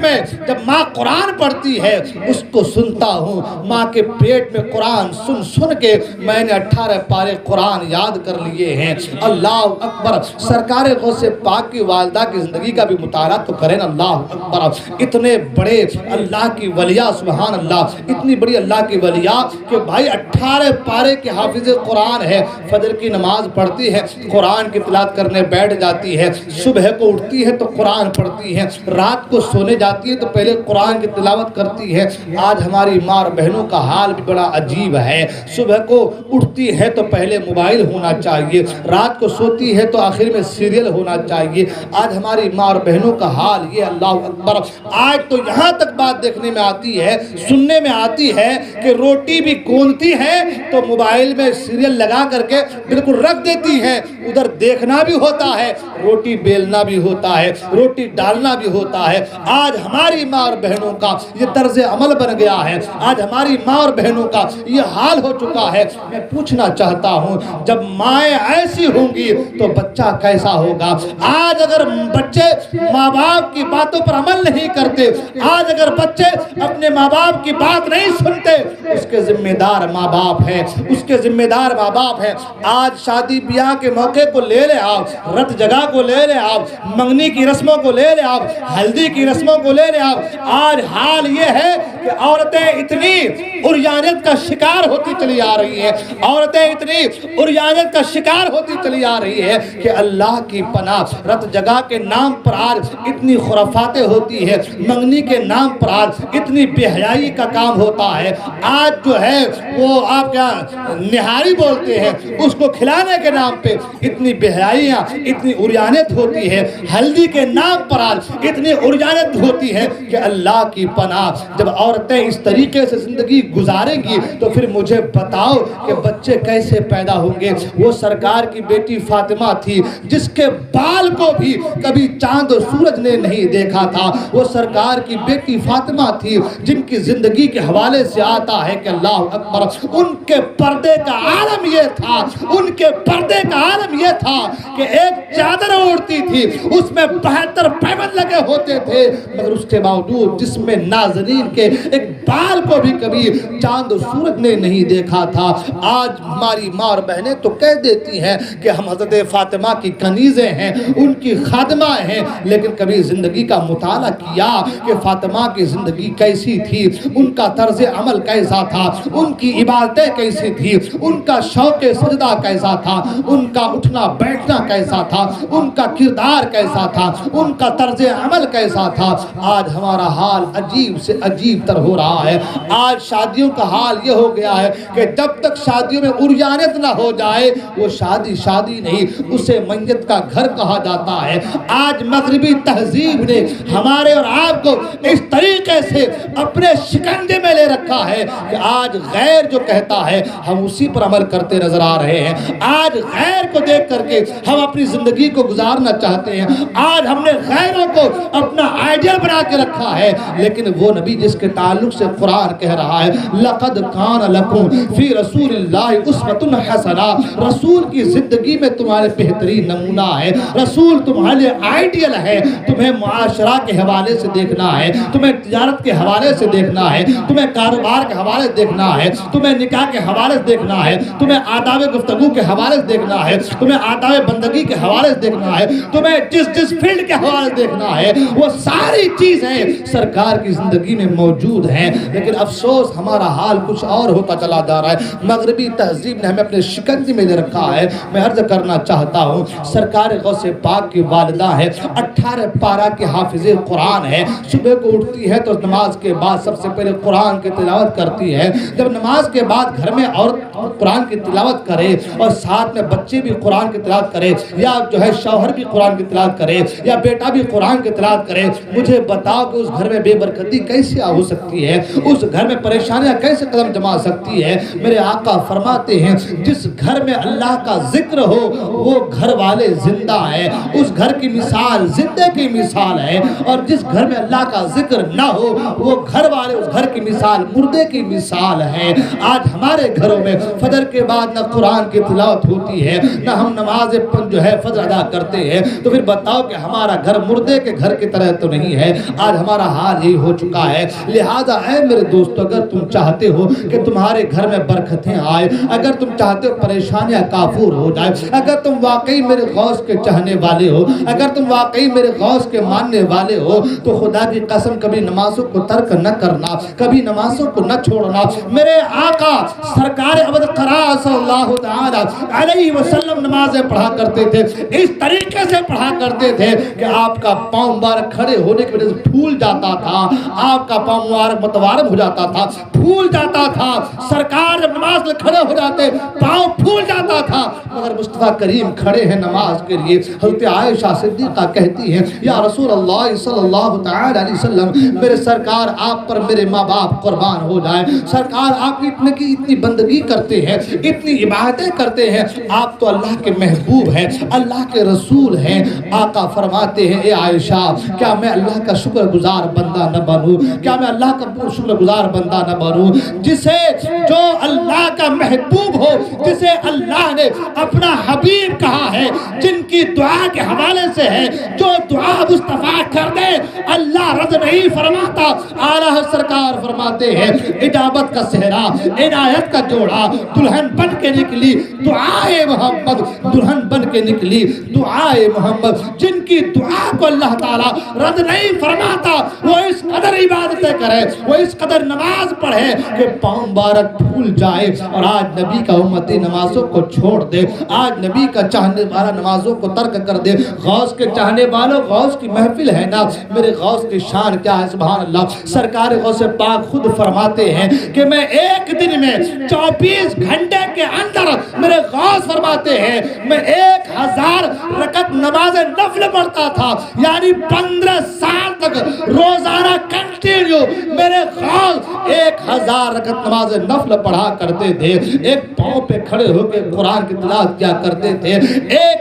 میں جب ماں قرآن پڑھتی ہے اس کو سنتا ہوں. ماں کے پیٹ میں قرآن سن کے میں نے 18 پارے قرآن یاد کر لیے ہیں. اللہ اکبر. سرکار غوث پاک کی والدہ کی زندگی کا بھی مطالعہ تو کریں. اللہ اکبر. اتنے بڑے اللہ کی ولیہ، سبحان اللہ، اتنی بڑی اللہ کی ولیہ کہ بھائی 18 پارے کے حافظ قرآن ہے. فجر کی نماز پڑھتی ہے، قرآن کی تلاوت کرنے بیٹھ جاتی ہے. صبح کو اٹھتی ہے تو قرآن پڑھتی ہے. رات کو سونے جاتی ہے تو پہلے قرآن کی تلاوت کرتی ہے. آج ہماری ماں اور بہنوں کا حال بھی بڑا عجیب ہے. صبح کو اٹھتی ہے تو پہلے موبائل ہونا چاہیے، رات کو سوتی ہے تو آخر میں سیریل ہونا چاہیے. آج ہماری ماں اور بہنوں کا حال یہ. اللہ اکبر. آج تو یہاں تک بات دیکھنے میں آتی ہے، سننے میں آتی ہے کہ روٹی بھی گوندتی ہے تو موبائل میں سیریل لگا کر کے بالکل رکھ دیتی ہے. ادھر دیکھنا بھی ہوتا ہے، روٹی بیلنا بھی ہوتا ہے، روٹی ڈالنا بھی ہوتا ہے. آج ہماری ماں اور بہنوں کا یہ طرز عمل بن گیا ہے. آج ہماری ماں اور بہنوں کا یہ حال ہو چکا ہے. میں پوچھنا چاہتا ہوں جب مائیں ایسی ہوں گی تو بچہ کیسا ہوگا؟ آج اگر بچے ماں باپ کی باتوں پر عمل نہیں کرتے، آج اگر بچے اپنے ماں باپ کی بات نہیں سنتے، اس کے ذمہ دار ماں باپ ہیں، اس کے ذمہ دار ماں باپ ہیں. آج شادی بیاہ کے موقع کو لے لے آپ، رت جگہ کو لے لے آپ، منگنی کی رسموں کو لے لے آپ، ہلدی کی رسموں کو لے لے آپ. آج حال یہ ہے کہ عورتیں اتنی عریانیت کا شکار ہوتی چلی آ رہی ہیں، عورتیں اتنی عریانیت کا شکار ہوتی چلی آ رہی ہے کہ اللہ کی پناہ. رت جگہ کے نام پر آج اتنی خرافاتیں ہوتی ہے، منگنی کے نام پر آج اتنی بے حیائی کا کام ہوتا ہے. آج جو ہے وہ آپ کیا نہاری بولتے ہیں، اس کو کھلانے کے نام پہ اتنی بے حیائیاں، اتنی عریانیت ہوتی ہے. ہلدی کے نام پر آج اتنی عریانیت ہوتی ہے کہ اللہ کی پناہ. جب عورتیں اس طریقے سے زندگی گزاریں گی تو پھر مجھے بتاؤ کہ بچے کیسے پیدا ہوں گے؟ وہ سرکار کی بیٹی فاطمہ تھی جس کے بال کو بھی کبھی چاند و سورج نے نہیں دیکھا تھا. وہ سرکار کی بیٹی فاطمہ تھی جن کی زندگی کے حوالے سے آتا ہے کہ اللہ اکبر ان کے پردے کا عالم یہ تھا، ان کے پردے کا عالم یہ تھا کہ ایک چادر اوڑھتی تھی اس میں 72 پیبند لگے ہوتے تھے، مگر اس کے باوجود جس میں ناظرین کے ایک بال کو بھی کبھی چاند و سورج نے نہیں دیکھا تھا. آج ہماری ماں اور بہنیں تو کہہ دیتی ہیں کہ ہم حضرت فاطمہ کی کنیزیں ہیں، ان کی خادمہ ہیں، لیکن کبھی زندگی کا مطالعہ کیا کہ فاطمہ کی زندگی کیسی تھی، ان کا طرز عمل کیسا تھا، ان کی عبادتیں کیسی تھی، ان کا شوق سجدہ کیسا تھا، ان کا اٹھنا بیٹھنا کیسا تھا، ان کا کردار کیسا تھا، ان کا طرز عمل کیسا تھا. آج ہمارا حال عجیب سے عجیب تر ہو رہا ہے. آج شادیوں کا حال یہ ہو گیا ہے کہ جب تک شادیوں میں عریانیت نہ ہو جائے وہ شادی نہیں، اسے میت کا گھر کہا جاتا ہے. آج مغربی تہذیب نے ہمارے اور آپ کو اس طریقے سے اپنے شکنجے میں لے رکھا ہے کہ آج غیر جو کہتا ہے ہم اسی پر عمل کرتے نظر آ رہے ہیں. آج غیر کو دیکھ کر کے ہم اپنی زندگی کو گزارنا چاہتے ہیں. آج ہم نے غیروں کو اپنا آئیڈیل بنا کے رکھا ہے، لیکن وہ نبی جس کے تعلق سے قرآن کہہ رہا ہے لقد کان لکم فی رسول اللہ اسوۃ حسنہ، رسول کی زندگی میں تمہارے بہترین نمونہ ہے، رسول تمہارے لیے آئیڈیل ہے، تمہیں معاشرہ کے حوالے سے دیکھنا ہے، تمہیں تجارت کے حوالے سے دیکھنا ہے، تمہیں کاروبار کے حوالے سے دیکھنا ہے، تمہیں نکاح کے حوالے سے دیکھنا ہے، تمہیں آداب گفتگو کے حوالے سے دیکھنا ہے، تمہیں آداب بندگی کے حوالے سے دیکھنا ہے، تمہیں جس فیلڈ کے حوالے سے دیکھنا ہے، وہ ساری چیزیں سرکار کی زندگی میں موجود ہیں۔ لیکن افسوس ہمارا حال کچھ اور ہوتا چلا جا رہا ہے، مغربی تہذیب نے ہمیں اپنے شکنجے میں لے رکھا ہے۔ میں عرض کرنا چاہتا ہوں سرکار غوث پاک کی والدہ ہے، 18 پارہ کی حافظ قرآن ہے، صبح کو اٹھتی ہے تو نماز کے بعد سب سے پہلے قرآن کی تلاوت کرتی ہے، جب نماز کے بعد گھر میں عورت قرآن کی تلاوت کرے اور ساتھ میں بچے بھی قرآن کی تلاوت کرے یا جو ہے شوہر بھی قرآن کی تلاوت کرے یا بیٹا بھی قرآن کی تلاوت کرے، مجھے بتاؤ کہ اس گھر میں بے برکتی کیسے ہو سکتی ہے، اس گھر میں پریشانیاں کیسے قدم جما سکتی ہے۔ میرے آقا فرماتے ہیں جس گھر میں اللہ کا ذکر ہو وہ گھر والے زندہ ہیں، اس گھر کی مثال زندے کی مثال ہے، اور جس گھر میں اللہ کا ذکر نہ ہو وہ گھر والے اس گھر کی مثال مردے کی مثال ہے۔ آج ہمارے گھروں میں فجر کے بعد نہ قرآن کی تلاوت ہوتی ہے نہ ہم نماز جو ہے فجر ادا کرتے ہیں، تو پھر بتاؤ کہ ہمارا گھر مردے کے گھر کی طرح تو نہیں ہے۔ آج ہمارا حال یہی ہو چکا ہے۔ لہذا اے میرے دوستو، اگر تم چاہتے ہو کہ تمہارے گھر میں برکتیں آئے، اگر تم چاہتے ہو پریشانیاں کافور ہو جائے، اگر تم واقعی میرے غوث کے چاہنے والے ہو، اگر تم واقعی میرے غوث کے ماننے والے ہو، تو خدا کی قسم کبھی نمازوں کو ترک نہ کرنا، کبھی نمازوں کو نہ چھوڑنا۔ میرے آقا سرکار ابد قرار صلی اللہ تعالی علیہ وسلم نمازیں پڑھا کرتے تھے، اس طریقے سے پڑھا کرتے تھے کہ آپ کا پاؤں مبارک کھڑے ہونے کی وجہ سے پھول جاتا تھا، آپ کا پاؤں مبارک متوارب ہو جاتا تھا، پھول جاتا تھا۔ سرکار جب نماز میں کھڑے ہو جاتے پاؤں پھول جاتا تھا، مگر مصطفیٰ کریم کھڑے ہیں نماز کے لیے۔ حضرت عائشہ صدیقہ کہتی ہیں یا رسول اللہ صلی اللہ تعالی علیہ وسلم، میرے سرکار آپ پر میرے ماں باپ قربان ہو جائیں، سرکار آپ اتنی بندگی کرتے ہیں، اتنی عبادتیں کرتے ہیں، آپ تو اللہ کے محبوب ہیں، اللہ کے رسول ہیں۔ آقا فرماتے ہیں اے عائشہ، کیا میں اللہ کا شکر گزار بندہ نہ بنوں، کیا میں اللہ کا شکر گزار بندہ نہ بنوں، جسے جو اللہ کا محبوب ہو، جسے اللہ نے اپنا حبیب کہا ہے، جن کی دعا کے حوالے سے ہے، جو دعا مصطفیٰ کر دے اللہ رد نہیں فرماتا۔ اعلیٰ سرکار فرماتے ہیں اجابت کا صحرا، عنایت کا جوڑا، دلہن بن کے نکلی دعائے محمد، دلہن بن کے نکلی دعائے محمد، جن کی دعا کو اللہ تعالیٰ رد نہیں فرماتا، وہ اس قدر عبادتیں کرے، وہ اس قدر نماز پڑھے کہ پاؤں مبارک پھول جائے۔ اور آج نبی کا امتی نمازوں کو چھوڑ دے، آج نبی کا چاہنے والا نمازوں کو ترک کر دے۔ غوث کے چاہنے والوں، غوث کی محفل ہے نا، میرے غوث کی شان کیا ہے سبحان اللہ۔ سرکار غوث پاک خود فرماتے ہیں کہ میں ایک دن میں 24 گھنٹے کے اندر، میرے غوث فرماتے ہیں میں 1000 رکعت نماز نفل پڑھتا تھا، یعنی 15 سال تک روزانہ کنٹینیو میرے غوث 1000 رکعت نماز نفل پڑھا کرتے تھے، ایک پاؤں پہ کھڑے ہو کے قرآن کی تلاوت کیا کرتے تھے،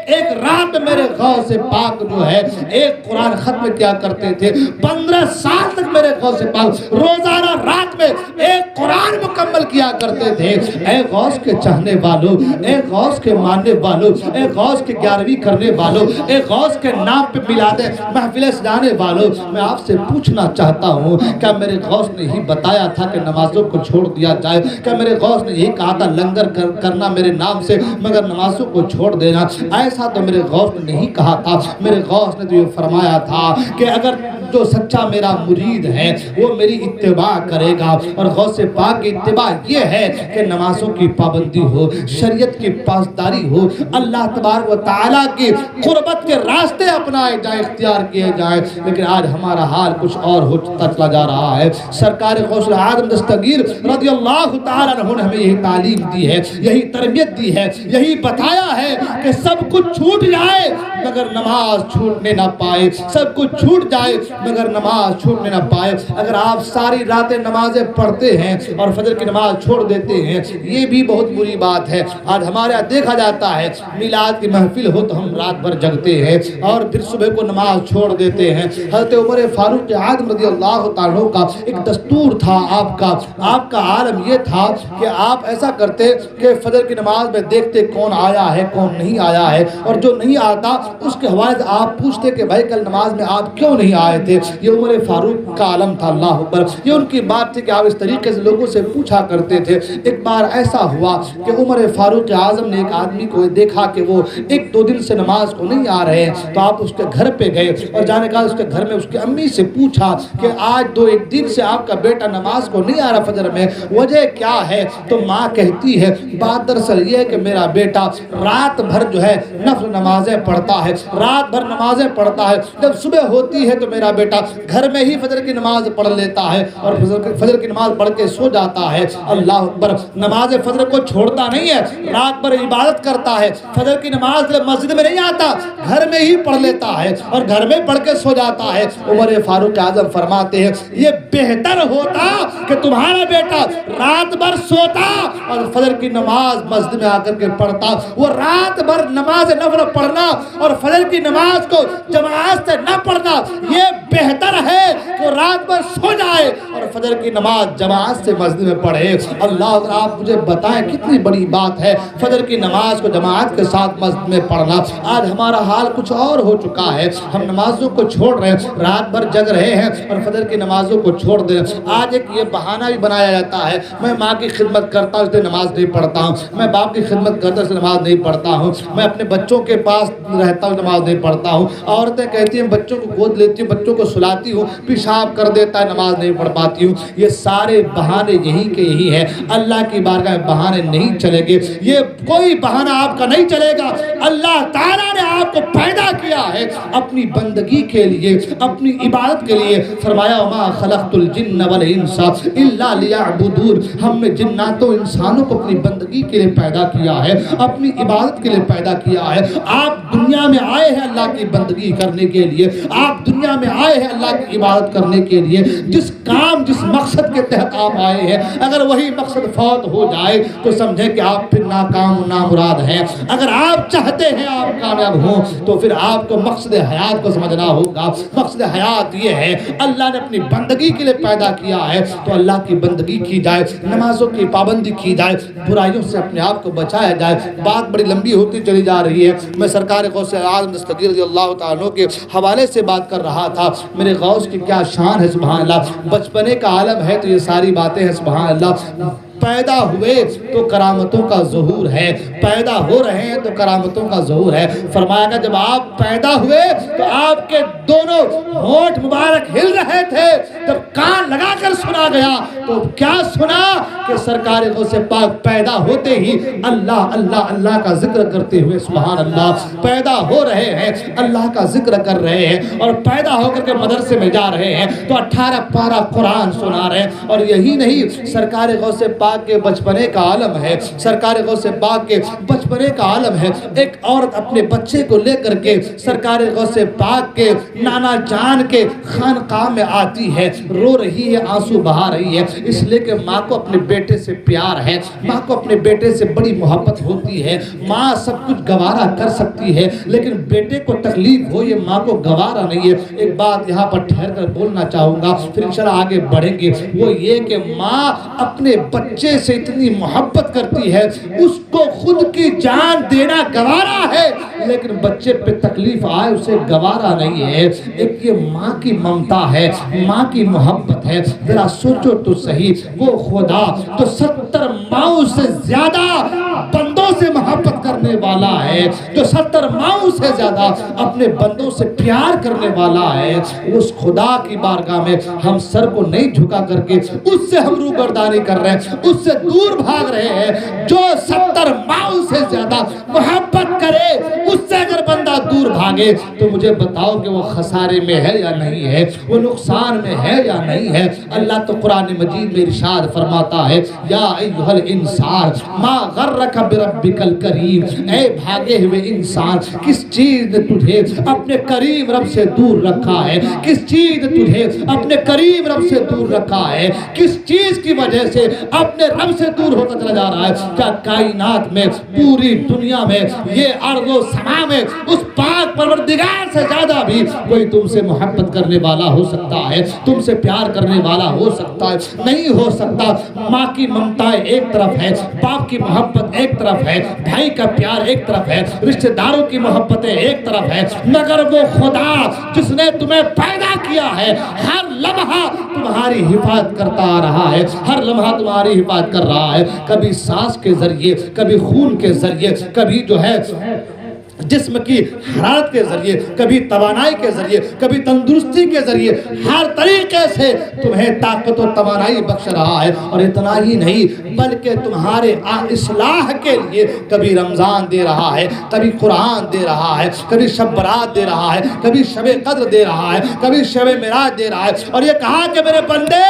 ایک رات میرے غوث پاک جو ہے ایک قرآن ختم کیا کرتے تھے، 15 سال تک میرے غوث پاک روزانہ رات میں ایک قرآن مکمل کیا کرتے تھے۔ اے غوث کے چاہنے والوں، اے غوث کے ماننے والوں، اے غوث کے 11ویں کرنے والوں، اے غوث کے نام پہ میلاد محفلیں سجانے والوں، میں آپ سے پوچھنا چاہتا ہوں کیا میرے غوث نے ہی بتایا تھا کہ نمازوں کو چھوڑ دیا جائے؟ کیا میرے غوث نے یہی کہا تھا لنگر کرنا میرے نام سے مگر نمازوں کو چھوڑ دینا؟ ایسا تو میرے غوث نے نہیں کہا تھا۔ میرے غوث نے تو یہ فرمایا تھا کہ اگر جو سچا میرا مرید ہے وہ میری اتباع کرے گا، اور غوث پاک کی اتباع یہ ہے کہ نمازوں کی پابندی ہو، شریعت کی پاسداری ہو، اللہ تبارک و تعالیٰ کی قربت کے راستے اپنائے جائیں، اختیار کیے جائیں۔ لیکن آج ہمارا حال کچھ اور ہوتا چلا جا رہا ہے۔ سرکار غوث العالم دستگیر رضی اللہ تعالیٰ عنہ نے ہمیں یہی تعلیم دی ہے، یہی تربیت دی ہے، یہی بتایا ہے کہ سب کچھ چھوٹ جائے مگر نماز چھوٹنے نہ پائے، سب کچھ چھوٹ جائے مگر نماز چھوٹنے نہ پائے۔ اگر آپ ساری راتیں نمازیں پڑھتے ہیں اور فجر کی نماز چھوڑ دیتے ہیں، یہ بھی بہت بری بات ہے۔ آج ہمارے یہاں دیکھا جاتا ہے میلاد کی محفل ہو تو ہم رات بھر جگتے ہیں اور پھر صبح کو نماز چھوڑ دیتے ہیں۔ حضرت عمر فاروق اعظم رضی اللہ تعالیٰ کا ایک دستور تھا، آپ کا عالم یہ تھا کہ آپ ایسا کرتے کہ فجر کی نماز میں دیکھتے کون آیا ہے کون نہیں آیا ہے، اور جو نہیں آتا اس کے حوالے سے آپ پوچھتے کہ بھائی کل نماز میں آپ کیوں نہیں آئے تھے۔ یہ عمر فاروق کا عالم تھا، اللہ اکبر۔ یہ ان کی بات تھی کہ آپ اس طریقے سے لوگوں سے پوچھا کرتے تھے۔ ایک بار ایسا ہوا کہ عمر فاروق اعظم نے ایک آدمی کو دیکھا کہ وہ 1-2 دن سے نماز کو نہیں آ رہے ہیں، تو آپ اس کے گھر پہ گئے اور جانے کا اس کے گھر میں اس کی امی سے پوچھا کہ آج 2-1 دن سے آپ کا بیٹا نماز کو نہیں آ رہا فجر میں، وجہ کیا ہے؟ تو ماں کہتی ہے بات دراصل یہ ہے کہ میرا بیٹا رات بھر جو ہے نفل نمازیں پڑھتا ہے، رات بھر نمازیں پڑھتا ہے، جب صبح ہوتی ہے تو میرا بیٹا گھر میں ہی فجر کی نماز پڑھ لیتا ہے اور فجر کی نماز پڑھ کے سو جاتا ہے۔ اللہ اکبر، نماز فجر کو چھوڑتا نہیں ہے، رات بھر عبادت کرتا ہے، فجر کی نماز مسجد میں نہیں آتا، گھر میں ہی پڑھ لیتا ہے اور گھر میں پڑھ کے سو جاتا ہے۔ عمر فاروق اعظم فرماتے ہیں یہ بہتر ہوتا کہ تمہارا بیٹا رات بھر سوتا اور فجر کی نماز مسجد میں آ کر کے پڑھتا۔ وہ رات بھر نماز نفل پڑھنا اور فجر کی نماز کو جماعت سے نہ پڑھنا، یہ بہتر ہے کہ رات بھر سو جائے اور فجر کی نماز جماعت سے مسجد میں پڑھے۔ اللہ اگر آپ مجھے بتائیں کتنی بڑی بات ہے فجر کی نماز کو جماعت کے ساتھ مسجد میں پڑھنا۔ آج ہمارا حال کچھ اور ہو چکا ہے، ہم نمازوں کو چھوڑ رہے ہیں، رات بھر جگ رہے ہیں اور فجر کی نمازوں کو چھوڑ دیں۔ آج ایک یہ بہانہ بھی بنایا جاتا ہے، میں ماں کی خدمت کرتا ہوں اس لیے نماز نہیں پڑھتا ہوں، میں باپ کی خدمت کرتا ہوں اس لیے نماز نہیں پڑھتا ہوں، میں اپنے بچوں کے پاس رہتا ہوں نماز نہیں پڑھتا ہوں۔ عورتیں کہتی ہیں بچوں کو گود لیتی ہوں، بچوں کو سلاتی ہوں، پیشاب کر دیتا ہے نماز نہیں پڑھ پاتی ہوں۔ یہ سارے بہانے یہی کے یہی ہے، اللہ کی بارگاہ میں بہانے نہیں چلیں گے، یہ کوئی بہانہ آپ کا نہیں چلے گا۔ اللہ تعالیٰ نے آپ کو پیدا کیا ہے اپنی بندگی کے لیے، اپنی عبادت کے لیے۔ فرمایا وما خلقت الجن والانس الا لیعبدون، ہم نے جنات و انسانوں کو اپنی بندگی کے لیے پیدا کیا ہے، اپنی عبادت کے لیے پیدا کیا ہے۔ آپ دنیا میں آئے ہیں اللہ کی بندگی کرنے کے لیے، آپ دنیا میں آئے ہیں اللہ کی عبادت کرنے کے لیے۔ جس کام جس مقصد کے تحت آپ آئے ہیں اگر وہی مقصد فوت ہو جائے تو سمجھیں کہ آپ پھر ناکام و نامراد ہیں۔ اگر آپ چاہتے ہیں آپ کامیاب ہوں تو پھر آپ کو مقصد حیات کو سمجھنا ہوگا۔ مقصد حیات یہ ہے اللہ نے اپنی بندگی کے لیے پیدا کیا ہے تو اللہ کی بندگی کی جائے، نمازوں کی پابندی کی جائے، برائیوں سے اپنے آپ کو بچایا جائے۔ بات بڑی لمبی ہوتی چلی جا رہی ہے، میں سرکار غوث اعظم دستگیر رضی اللہ تعالیٰ کے حوالے سے بات کر رہا تھا۔ میرے غوث کی کیا شان ہے سبحان اللہ، بچپنے کا عالم ہے تو یہ ساری باتیں ہیں سبحان اللہ۔ پیدا ہوئے تو کرامتوں کا ظہور ہے، پیدا ہو رہے ہیں تو کرامتوں کا ظہور ہے۔ فرمایا کہ جب آپ پیدا ہوئے تو آپ کے دونوں ہونٹ مبارک ہل رہے تھے، جب کان لگا کر سنا گیا تو کیا سنا کہ سرکار غوث پاک پیدا ہوتے ہی اللہ اللہ اللہ کا ذکر کرتے ہوئے سبحان اللہ پیدا ہو رہے ہیں، اللہ کا ذکر کر رہے ہیں اور پیدا ہو کر کے مدرسے میں جا رہے ہیں تو 18 پارہ قرآن سنا رہے ہیں۔ اور یہی نہیں، سرکار غوث پاک کے بچپنے کا عالم ہے، سرکار غوث پاک کے بچپنے کا عالم ہے۔ ایک عورت اپنے بچے کو لے کر کے سرکار غوث پاک کے نانا جان کے خانقاہ میں آتی ہے، رو رہی ہے، آنسو بہا رہی ہے، اس لیے کہ ماں کو اپنے بیٹے سے پیار ہے، ماں کو اپنے بیٹے سے بڑی محبت ہوتی ہے۔ ماں سب کچھ گوارا کر سکتی ہے لیکن بیٹے کو تکلیف ہو یہ ماں کو گوارا نہیں ہے۔ ایک بات یہاں پر ٹھہر کر بولنا چاہوں گا پھر انشاءاللہ آگے بڑھیں گے، وہ یہ کہ ماں اپنے بچے سے اتنی محبت کرتی ہے، اس کو خود کی جان دینا گوارا ہے لیکن بچے پہ تکلیف آئے اسے گوارا نہیں ہے۔ ایک یہ ماں کی ممتا ہے، ماں کی محبت ہے۔ ذرا سوچو تو صحیح، وہ خدا تو 70 ماؤں سے زیادہ بندوں سے محبت کرنے والا ہے، جو 70 ماؤں سے زیادہ اپنے بندوں سے پیار کرنے والا ہے، اس خدا کی بارگاہ میں ہم سر کو نہیں جھکا کر کے اس سے ہم روبرداری کر رہے ہیں، اس سے دور بھاگ رہے ہیں۔ جو 70 ماؤں سے زیادہ محبت کرے اس سے اگر بندہ دور بھاگے تو مجھے بتاؤ کہ وہ خسارے میں ہے یا نہیں ہے، وہ نقصان میں ہے یا نہیں ہے۔ اللہ تو قرآن مجید میں ارشاد فرماتا ہے یا ایھا الانسان ما غرک بربک الکریم، اے بھاگے ہوئے انسان، کس چیز نے تجھے اپنے کریم رب سے دور رکھا ہے؟ کس چیز نے تجھے اپنے کریم رب سے دور رکھا ہے؟ کس چیز کی وجہ سے اپنے رب سے دور ہوتا چلا جا رہا ہے؟ کیا کائنات میں، پوری دنیا میں، یہ ارض و سما میں اس پاک پروردگار سے زیادہ بھی کوئی تم سے محبت کرنے والا ہو سکتا ہے؟ تم سے پیار کرنے والا ہو سکتا ہے؟ نہیں ہو سکتا۔ ماں کی ممتائیں ایک طرف ہے، باپ کی محبت ایک طرف ہے، بھائی کا پیار ایک طرف ہے، رشتہ داروں کی محبتیں ایک طرف ہے، مگر وہ خدا جس نے تمہیں پیدا کیا ہے ہر لمحہ تمہاری حفاظت کرتا آ رہا ہے، ہر لمحہ تمہاری حفاظت کر رہا ہے، کبھی سانس کے ذریعے، کبھی خون کے ذریعے، کبھی جو ہے جسم کی حرارت کے ذریعے، کبھی توانائی کے ذریعے، کبھی تندرستی کے ذریعے، ہر طریقے سے تمہیں طاقت و توانائی بخش رہا ہے۔ اور اتنا ہی نہیں بلکہ تمہارے اصلاح کے لیے کبھی رمضان دے رہا ہے، کبھی قرآن دے رہا ہے، کبھی شب برات دے رہا ہے، کبھی شب قدر دے رہا ہے، کبھی شب معراج دے رہا ہے، اور یہ کہا کہ میرے بندے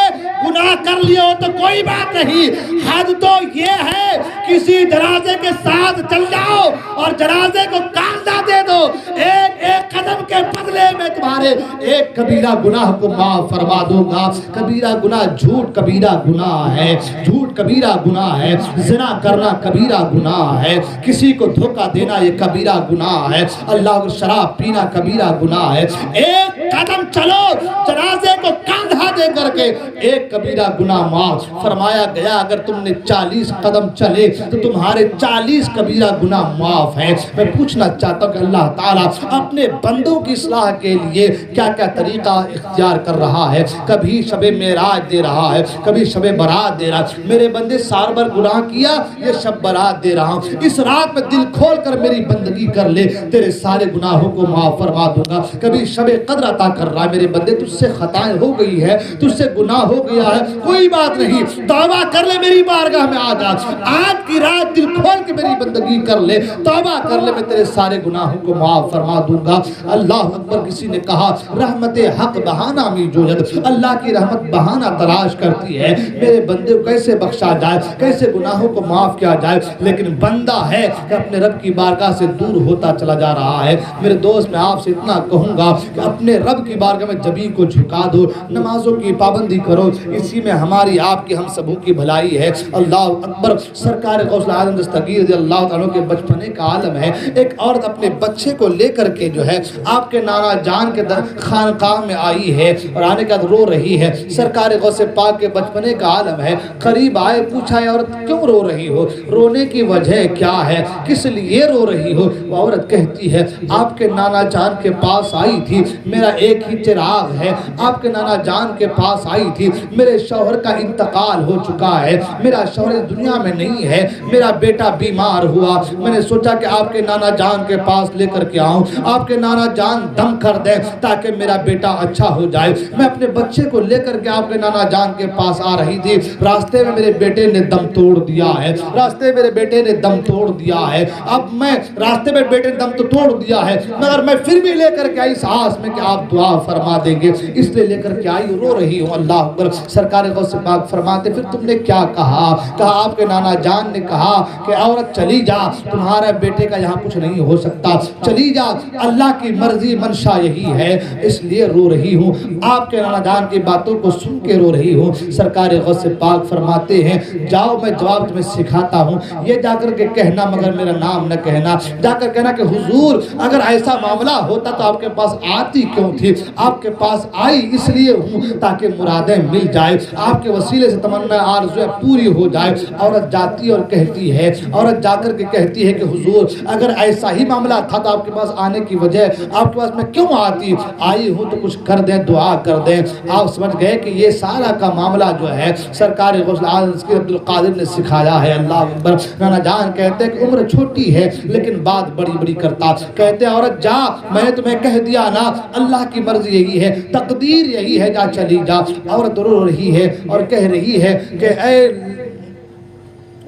گناہ کر لیے ہو تو کوئی بات نہیں، حد تو یہ ہے کسی جنازے کے ساتھ چل جاؤ اور جنازے کو کاندھا دے دو، ایک ایک قدم کے بدلے میں تمہارے ایک کبیرہ گناہ کو معاف فرما دوں گا۔ کبیرہ گناہ، جھوٹ کبیرہ گناہ ہے، جھوٹ کبیرہ گناہ ہے، زنا کرنا کبیرہ گناہ ہے، کسی کو دھوکہ دینا یہ کبیرہ گناہ ہے، اللہ کو شراب پینا کبیرہ گناہ ہے۔ ایک قدم چلو جنازے کو کاندھا دے کر کے، ایک کبیرہ گناہ معاف فرمایا گیا۔ اگر تم نے 40 قدم چلے تو تمہارے 40 کبیرہ گناہ معاف ہیں۔ میں پوچھنا چاہتا ہوں کہ اللہ تعالیٰ اپنے بندوں کی اصلاح کے لیے کیا کیا طریقہ اختیار کر رہا ہے؟ کبھی شب معراج دے رہا ہے، کبھی شب برات دے رہا ہے۔ میرے بندے سال بھر گناہ کیا، یہ شب برات دے رہا ہوں، اس رات میں دل کھول کر میری بندگی کر لے، تیرے سارے گناہوں کو معاف فرما دوں گا۔ کبھی شب قدر عطا کر رہا ہے، میرے بندے تجھ سے خطائیں ہو گئی ہے، تجھ سے گناہ ہو گیا ہے، کوئی بات نہیں، توبہ کر لے، میری بارگاہ میں آ جا، آج کی رات دل کھول کے میری بندگی کر لے، توبہ کر لے، میں تیرے سارے گناہوں کو معاف فرما دوں گا۔ اللہ اکبر۔ کسی نے کہا رحمت حق بہانہ می جوجد، اللہ کی رحمت بہانہ تلاش کرتی ہے، میرے بندے کو کیسے بخشا جائے، کیسے گناہوں کو معاف کیا جائے، لیکن بندہ ہے کہ اپنے رب کی بارگاہ سے دور ہوتا چلا جا رہا ہے۔ میرے دوست میں آپ سے اتنا کہوں گا کہ اپنے رب کی بارگاہ میں جبین کو جھکا دو، نمازوں کی پابندی کرو، اسی میں ہماری آپ کی ہم سبوں کی بھلائی ہے۔ اللہ اکبر۔ سرکار غوث العالم دستگیر رضی اللہ تعالیٰ کے بچپنے کا عالم ہے۔ ایک عورت اپنے بچے کو لے کر کے جو ہے آپ کے نانا جان کے خانقاہ میں آئی ہے اور آنے کے بعد رو رہی ہے۔ سرکار غوث پاک کے بچپنے کا عالم ہے، قریب آئے، پوچھا ہے عورت کیوں رو رہی ہو، رونے کی وجہ کیا ہے، کس لیے رو رہی ہو؟ وہ عورت کہتی ہے آپ کے نانا جان کے پاس آئی تھی، میرا ایک ہی چراغ ہے، آپ کے نانا جان کے پاس آئی تھی، میرے شوہر کا انتقال ہو چکا ہے، میرا شوہر اس دنیا میں نہیں ہے، میرا بیٹا بیمار ہوا، میں نے سوچا کہ آپ کے نانا جان کے پاس لے کر کے آؤں، آپ کے نانا جان دم کر دیں تاکہ میرا بیٹا اچھا ہو جائے۔ میں اپنے بچے کو لے کر کے آپ کے نانا جان کے پاس آ رہی تھی، راستے میں میرے بیٹے نے دم توڑ دیا ہے، راستے میں میرے بیٹے نے دم توڑ دیا ہے، اب میں راستے میں بیٹے نے دم تو توڑ دیا ہے مگر میں پھر بھی لے کر کے آئی اس آس میں کہ آپ دعا فرما دیں گے، اس لیے لے کر کے آئی، رو رہی ہوں۔ اللہ اکبر۔ سرکار غوث پاک فرماتے پھر تم نے کیا کہا؟ کہا آپ کے نانا جان نے کہا کہ عورت چلی جا، تمہارے بیٹے کا یہاں کچھ نہیں ہو سکتا، چلی جا، اللہ کی مرضی منشا یہی ہے، اس لیے رو رہی ہوں، آپ کے نانا جان کی باتوں کو سن کے رو رہی ہوں۔ سرکار غوث پاک فرماتے ہیں جاؤ میں جواب تمہیں سکھاتا ہوں، یہ جا کر کے کہنا مگر میرا نام نہ کہنا، جا کر کہنا کہ حضور اگر ایسا معاملہ ہوتا تو آپ کے پاس آتی کیوں تھی، آپ کے پاس آئی اس لیے ہوں تاکہ مرادیں مل جائے، آپ کے وسیلے سے تمنا آرزویں پوری ہو جائے۔ عورت جاتی اور کہتی ہے، عورت جا کر کے کہتی ہے کہ حضور اگر ایسا ہی معاملہ تھا تو آپ کے پاس آنے کی وجہ آپ کے پاس میں کیوں آتی، آئی ہوں تو کچھ کر دیں، دعا کر دیں۔ آپ سمجھ گئے کہ یہ سارا کا معاملہ جو ہے سرکار غوث العالم عبد القادر نے سکھایا ہے۔ اللہ اکبر۔ نانا جان کہتے ہیں کہ عمر چھوٹی ہے لیکن بات بڑی بڑی کرتا، کہتے ہیں عورت جا، میں نے تمہیں کہہ دیا نا، اللہ کی مرضی یہی ہے، تقدیر یہی ہے، جا چلی جا۔ عورت رو رہی ہے اور کہہ رہی ہے کہ اے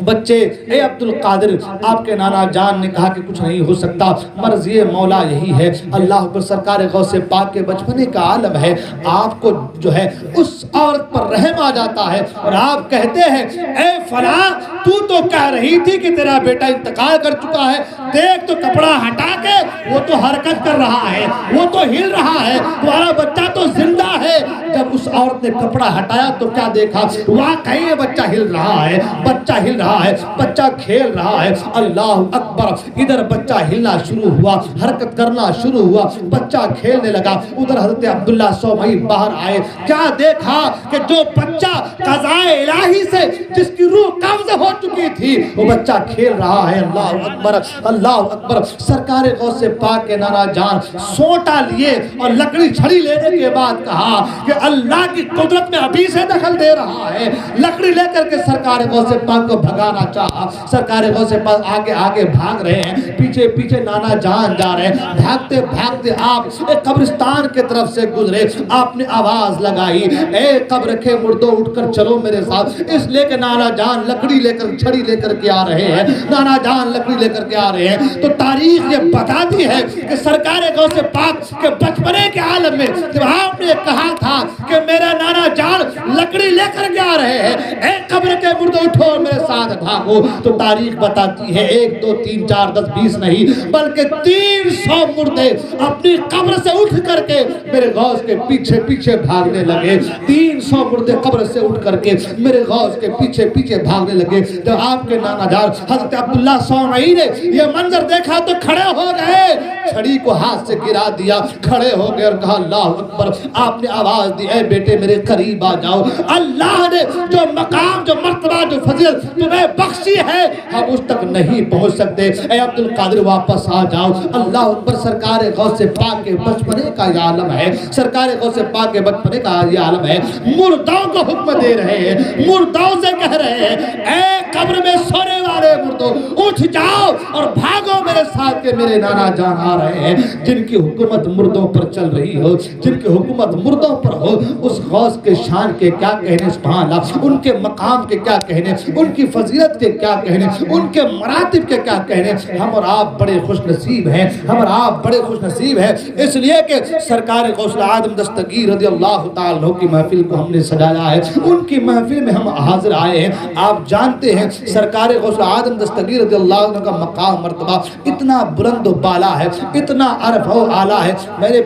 بچے، اے عبد القادر، آپ کے نانا جان نے کہا کہ کچھ نہیں ہو سکتا، مرضی مولا یہی ہے۔ اللہ پر سرکار غوث پاک کے بچپنے کا عالم ہے، آپ کو جو ہے اس عورت پر رحم آ جاتا ہے اور آپ کہتے ہیں اے فلاں تو کہہ رہی تھی کہ تیرا بیٹا انتقال کر چکا ہے، دیکھ تو کپڑا ہٹا کے وہ تو حرکت کر رہا ہے، وہ تو ہل رہا ہے، تمہارا بچہ تو زندہ ہے۔ جب اس عورت نے کپڑا ہٹایا تو کیا دیکھا؟ واقعی یہ بچہ ہل رہا ہے، بچہ ہل رہا ہے، بچہ کھیل رہا ہے۔ اللہ اکبر! ادھر بچہ ہلنا شروع ہوا، حرکت کرنا شروع ہوا، بچہ کھیلنے لگا۔ ادھر حضرت عبداللہ سومئی باہر آئے، کیا دیکھا کہ جو بچہ قضاء الہی سے جس کی روح قبض ہو چکی تھی وہ بچہ کھیل رہا ہے۔ اللہ اکبر! اللہ اکبر! سرکار غوث پاک کے نانا جان سوٹا لیے اور لکڑی چھڑی لینے کے بعد کہا کہ اللہ کی قدرت میں ابھی سے دخل دے رہا ہے۔ لکڑی لے کر کے سرکار غوث پاک کو بھگانا چاہا۔ سرکار غوث پاک آگے آگے بھاگ رہے ہیں، پیچھے پیچھے نانا جان جا رہے ہیں۔ بھاگتے بھاگتے آپ ایک قبرستان کے طرف سے گزرے، آپ نے آواز لگائی، اے قبر کے مردوں اٹھ کر چلو میرے ساتھ۔ اس لے کے نانا جان لکڑی لے کر چھڑی لے کر کے آ رہے ہیں، نانا جان لکڑی لے کر کے آ رہے ہیں۔ تو تاریخ یہ بتاتی ہے کہ سرکار غوث پاک کے بچپنے کے عالم میں جب آپ نے کہا تھا کہ میرا نانا جان لکڑی لے کر کے آ رہے ہیں، اے قبر کے مردوں اٹھو اور میرے ساتھ بھاگو، تو تاریخ بتاتی ہے 1 2 3 4 10 20 نہیں بلکہ 300 مردے اپنی قبر سے اٹھ کر کے میرے غوث کے پیچھے پیچھے بھاگنے لگے۔ 300 مردے قبر سے اٹھ کر کے میرے غوث کے پیچھے پیچھے بھاگنے لگے۔ جب آپ کے نانا جان حضرت عبداللہ سومئی نے یہ منظر دیکھا تو کھڑے ہو گئے، چھڑی کو ہاتھ سے گرا دیا، کھڑے ہو گئے اور کہا اللہ اکبر۔ آپ نے آواز دی، اے بیٹے میرے قریب آ جاؤ، اللہ نے جو مقام جو مرتبہ جو فضیلت تمہیں بخشی ہے ہم اس تک نہیں پہنچ سکتے، اے عبد القادر واپس آ جاؤ۔ اللہ اکبر! سرکار غوث پاک کے بچپنے کا یہ عالم ہے، سرکار غوث پاک کے بچپنے کا یہ عالم ہے۔ مردوں کو حکم دے رہے ہیں، مردوں سے کہہ رہے ہیں، اے قبر میں سونے والے مردوں اٹھ جاؤ اور بھاگو میرے ساتھ کہ میرے نانا جان آ رہے ہیں۔ جن کی حکومت مردوں پر چل رہی ہو، جن کی حکومت مردوں پر ہو، اس غوث کے شان کے کیا کہنے، سبحان اللہ، ان کے مقام کے کیا کہنے، ان کی فضیلت کے کیا کہنے، ان کے مراتب کے کیا کہنے۔ ہم اور آپ بڑے خوش نصیب ہیں، ہم اور آپ بڑے خوش نصیب ہیں، اس لیے کہ سرکار غوث اعظم دستگیر رضی اللہ تعالیٰ عنہ کی محفل کو ہم نے سجایا ہے، ان کی محفل میں ہم حاضر آئے ہیں۔ آپ جانتے ہیں سرکار غوث اعظم دستگیر رضی اللہ عنہ کا مقام مرتبہ اتنا بلند و بالا ہے، اتنا عرف و اعلیٰ ہے۔ میں نے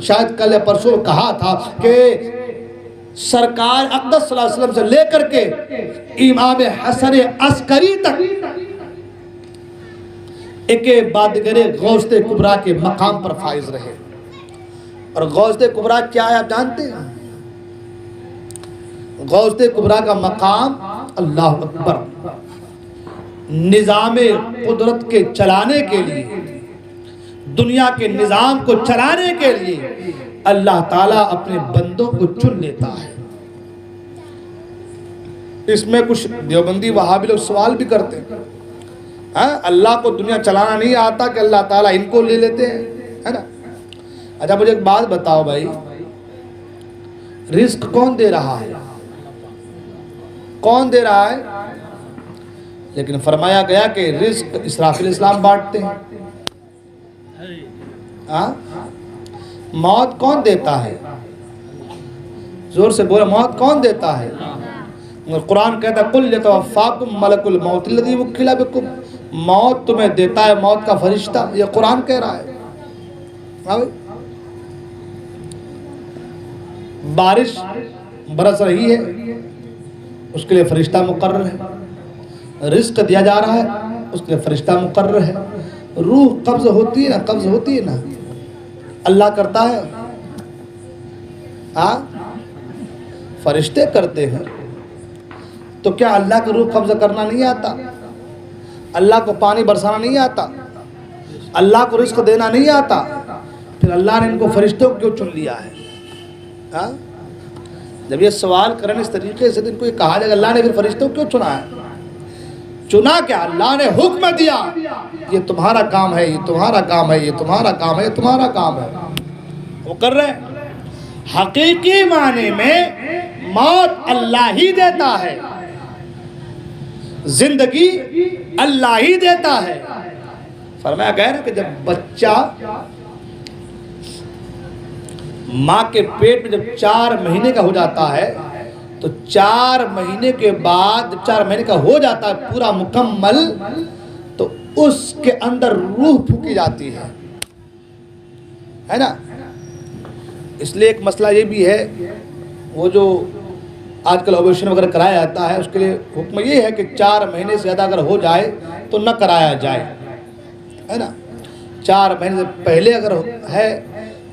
شاید کل پرسوں کہا تھا کہ سرکار اقدس صلی اللہ علیہ وسلم سے لے کر کے امام حسن عسکری تک ایک بادگر غوث کبریٰ کے مقام پر فائز رہے۔ اور غوث کبریٰ کیا ہے آپ جانتے ہیں؟ غوث کبریٰ کا مقام اللہ اکبر، نظام قدرت کے چلانے کے لیے، دنیا کے نظام کو چلانے کے لیے اللہ تعالیٰ اپنے بندوں کو چن لیتا ہے۔ اس میں کچھ دیوبندی وہابی لوگ سوال بھی کرتے ہیں، اللہ کو دنیا چلانا نہیں آتا کہ اللہ تعالیٰ ان کو لے لیتے ہیں، ہے نا؟ اچھا مجھے ایک بات بتاؤ بھائی، رزق کون دے رہا ہے؟ کون دے رہا ہے؟ لیکن فرمایا گیا کہ رزق اسرافیل اسلام بانٹتے ہیں۔ موت کون دیتا ہے؟ زور سے بولے، موت کون دیتا ہے؟ قرآن کہتا ہے قُلْ يَتَوَفَّاكُمْ مَلَكُ الْمَوْتِ الَّذِي وُكِّلَ بِكُمْ، موت تمہیں دیتا ہے موت کا فرشتہ، یہ قرآن کہہ رہا ہے۔ بارش برس رہی ہے، اس کے لیے فرشتہ مقرر ہے، رزق دیا جا رہا ہے، اس کے لیے فرشتہ مقرر ہے، روح قبض ہوتی ہے نا، قبض ہوتی ہے نا، اللہ کرتا ہے؟ فرشتے کرتے ہیں۔ تو کیا اللہ کی روح قبض کرنا نہیں آتا؟ اللہ کو پانی برسانا نہیں آتا؟ اللہ کو رزق دینا نہیں آتا؟ پھر اللہ نے ان کو فرشتوں کو کیوں چن لیا ہے؟ جب یہ سوال کریں اس طریقے سے تو ان کو یہ کہا جائے کہ اللہ نے پھر فرشتوں کو کیوں چنا ہے؟ چنا کیا؟ اللہ نے حکم دیا یہ تمہارا کام ہے، یہ تمہارا کام ہے، یہ تمہارا کام ہے، یہ تمہارا کام ہے، وہ کر رہے ہیں۔ حقیقی معنی میں موت اللہ ہی دیتا ہے، زندگی اللہ ہی دیتا ہے۔ فرمایا گیا نا کہ جب بچہ ماں کے پیٹ میں جب 4 مہینے کا ہو جاتا ہے تو 4 مہینے کے بعد جب 4 مہینے کا ہو جاتا ہے پورا مکمل، تو اس کے اندر روح پھونکی جاتی ہے نا۔ اس لیے ایک مسئلہ یہ بھی ہے، وہ جو آج کل آپریشن وغیرہ کرایا جاتا ہے، اس کے لیے حکم یہ ہے کہ 4 مہینے سے زیادہ اگر ہو جائے تو نہ کرایا جائے، ہے نا۔ 4 مہینے سے پہلے اگر ہے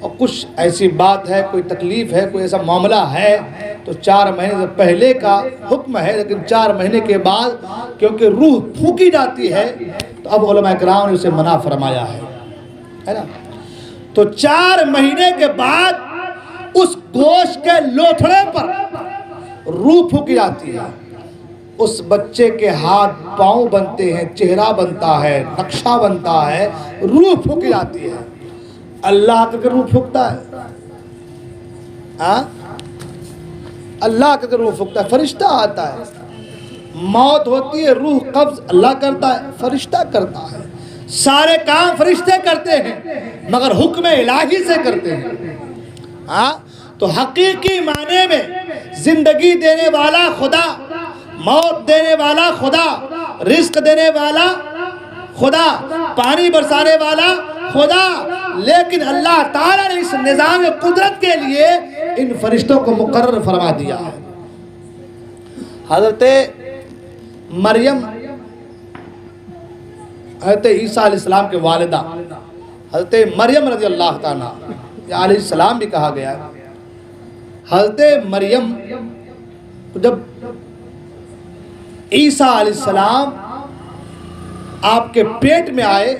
اور کچھ ایسی بات ہے، کوئی تکلیف ہے، کوئی ایسا معاملہ ہے، تو 4 مہینے سے پہلے کا حکم ہے، لیکن 4 مہینے کے بعد کیونکہ روح پھونکی جاتی ہے تو اب علماء کرام نے اسے منع فرمایا ہے نا۔ تو 4 مہینے کے بعد اس گوشت کے لوتھڑے پر روح پھونکی جاتی ہے، اس بچے کے ہاتھ پاؤں بنتے ہیں، چہرہ بنتا ہے، نقشہ بنتا ہے، روح پھونکی جاتی ہے۔ اللہ کر کے روح پھونکتا ہے، ہاں اللہ کر کے روح پھونکتا ہے، فرشتہ آتا ہے۔ موت ہوتی ہے، روح قبض اللہ کرتا ہے، فرشتہ کرتا ہے۔ سارے کام فرشتے کرتے ہیں مگر حکم الہی سے کرتے ہیں، ہاں۔ تو حقیقی معنی میں زندگی دینے والا خدا، موت دینے والا خدا، رزق دینے والا خدا، پانی برسانے والا خدا، لیکن اللہ تعالیٰ نے اس نظام قدرت کے لیے ان فرشتوں کو مقرر فرما دیا ہے۔ حضرت مریم، حضرت عیسیٰ علیہ السلام کے والدہ حضرت مریم رضی اللہ تعالیٰ یا علیہ السلام بھی کہا گیا ہے۔ حضرت مریم جب عیسیٰ علیہ السلام آپ کے پیٹ میں آئے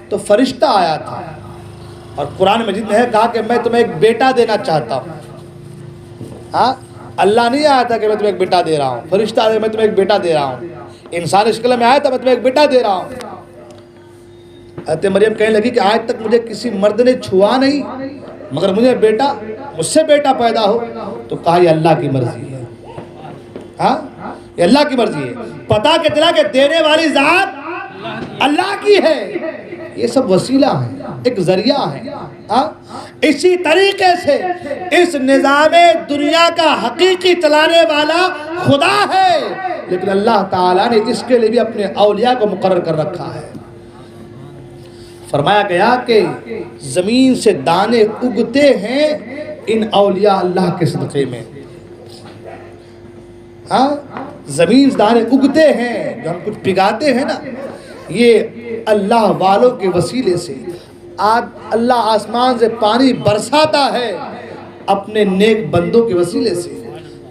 تو فرشتہ آیا تھا، اور قرآن مجید میں ہے کہا کہ میں تمہیں ایک بیٹا دینا چاہتا ہوں، ہاں۔ اللہ نہیں آیا تھا کہ میں تمہیں ایک بیٹا دے رہا ہوں، فرشتہ آیا میں تمہیں ایک بیٹا دے رہا ہوں، انسانی شکل میں آیا تھا میں تمہیں ایک بیٹا دے رہا ہوں۔ حضرت مریم کہنے لگی کہ آج تک مجھے کسی مرد نے چھوا نہیں، مگر مجھ سے بیٹا پیدا ہو، تو کہا یہ اللہ کی مرضی ہے، ہاں یہ اللہ کی مرضی ہے۔ پتا کہ چلا کہ دینے والی ذات اللہ کی ہے، یہ سب وسیلہ ہے، ایک ذریعہ ہے، ہاں۔ اسی طریقے سے اس نظام دنیا کا حقیقی چلانے والا خدا ہے، لیکن اللہ تعالیٰ نے اس کے لیے بھی اپنے اولیاء کو مقرر کر رکھا ہے۔ فرمایا گیا کہ زمین سے دانے اگتے ہیں ان اولیاء اللہ کے صدقے میں، ہاں۔ زمین سے دانے اگتے ہیں، جو ہم کچھ پگاتے ہیں نا، یہ اللہ والوں کے وسیلے سے۔ اللہ آسمان سے پانی برساتا ہے اپنے نیک بندوں کے وسیلے سے،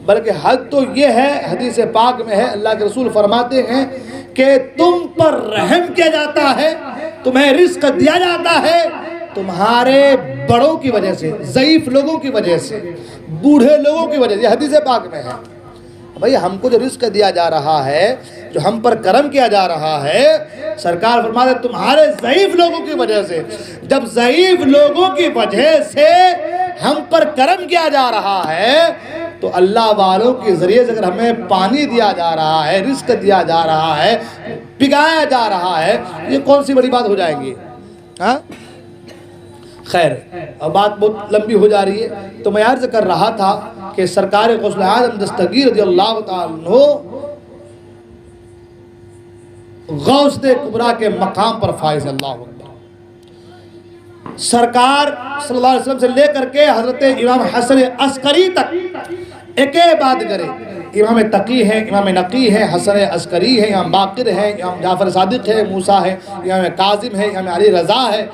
بلکہ حد تو یہ ہے، حدیث پاک میں ہے، اللہ کے رسول فرماتے ہیں کہ تم پر رحم کیا جاتا ہے، تمہیں رزق دیا جاتا ہے تمہارے بڑوں کی وجہ سے، ضعیف لوگوں کی وجہ سے، بوڑھے لوگوں کی وجہ سے۔ حدیث پاک میں ہے بھئی ہم کو جو رزق دیا جا رہا ہے، جو ہم پر کرم کیا جا رہا ہے، سرکار فرماتے ہیں تمہارے ضعیف لوگوں کی وجہ سے۔ جب ضعیف لوگوں کی وجہ سے ہم پر کرم کیا جا رہا ہے تو اللہ والوں کے ذریعے سے اگر ہمیں پانی دیا جا رہا ہے، رزق دیا جا رہا ہے، پگایا جا رہا ہے، یہ کون سی بڑی بات ہو جائے گی، ہاں۔ خیر، اور بات بہت لمبی ہو جا رہی ہے، تو میں عرض کر رہا تھا کہ سرکار غوث اعظم دستگیر رضی اللہ تعالیٰ عنہ غوث کبریٰ کے مقام پر فائز، اللہ اکبر۔ سرکار صلی اللہ علیہ وسلم سے لے کر کے حضرت امام حسن عسکری تک ایک بات کرے، امام تقی ہے، امام نقی ہے، حسن عسکری ہے، امام باقر ہے، امام جعفر صادق ہے، موسیٰ ہے، امام کاظم ہے، امام علی رضا ہے،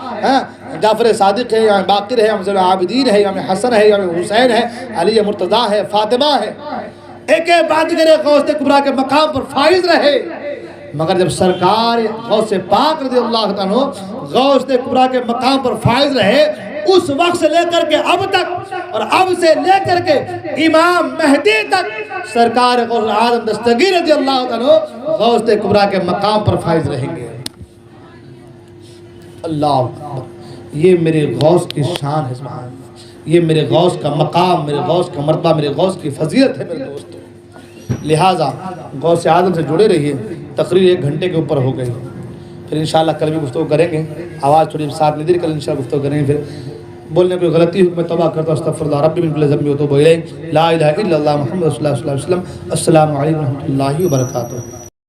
جعفر صادق ہے، امام باقر ہے، امام زین العابدین ہے، امام حسن ہے، امام حسین ہے، علی مرتضیٰ ہے، فاطمہ ہے۔ ایک بات کرے غوث کبریٰ کے مقام پر فائز رہے، مگر جب سرکار غوث پاک رضی اللہ تعالیٰ عنہ غوث کبریٰ کے مقام پر فائز رہے، اس وقت سے لے کر کے اب تک، اور اب سے لے کر کے امام مہدی تک، سرکار غوث اعظم دستگیر رضی اللہ تعالیٰ عنہ غوث کبریٰ کے مقام پر فائز رہیں گے۔ اللہ اکبر، یہ میرے غوث کی شان ہے، سبحان اللہ، یہ میرے غوث کا مقام، میرے غوث کا مرتبہ، میرے غوث کی فضیلت ہے میرے دوستو۔ لہٰذا غوث اعظم سے جڑے رہیے۔ تقریر 1 گھنٹے کے اوپر ہو گئی، پھر انشاءاللہ کل بھی گفتگو کریں گے، آواز تھوڑی ساتھ نہیں دی، کل انشاءاللہ گفتگو کریں گے۔ پھر بولنے کوئی غلطی میں توبہ کرتا ہوں، استغفر اللہ ربی من کل ذنب واتوب الیہ، لا الہ الا اللہ محمد رسول اللہ صلی اللہ علیہ وسلم۔ السلام علیکم ورحمۃ اللہ وبرکاتہ۔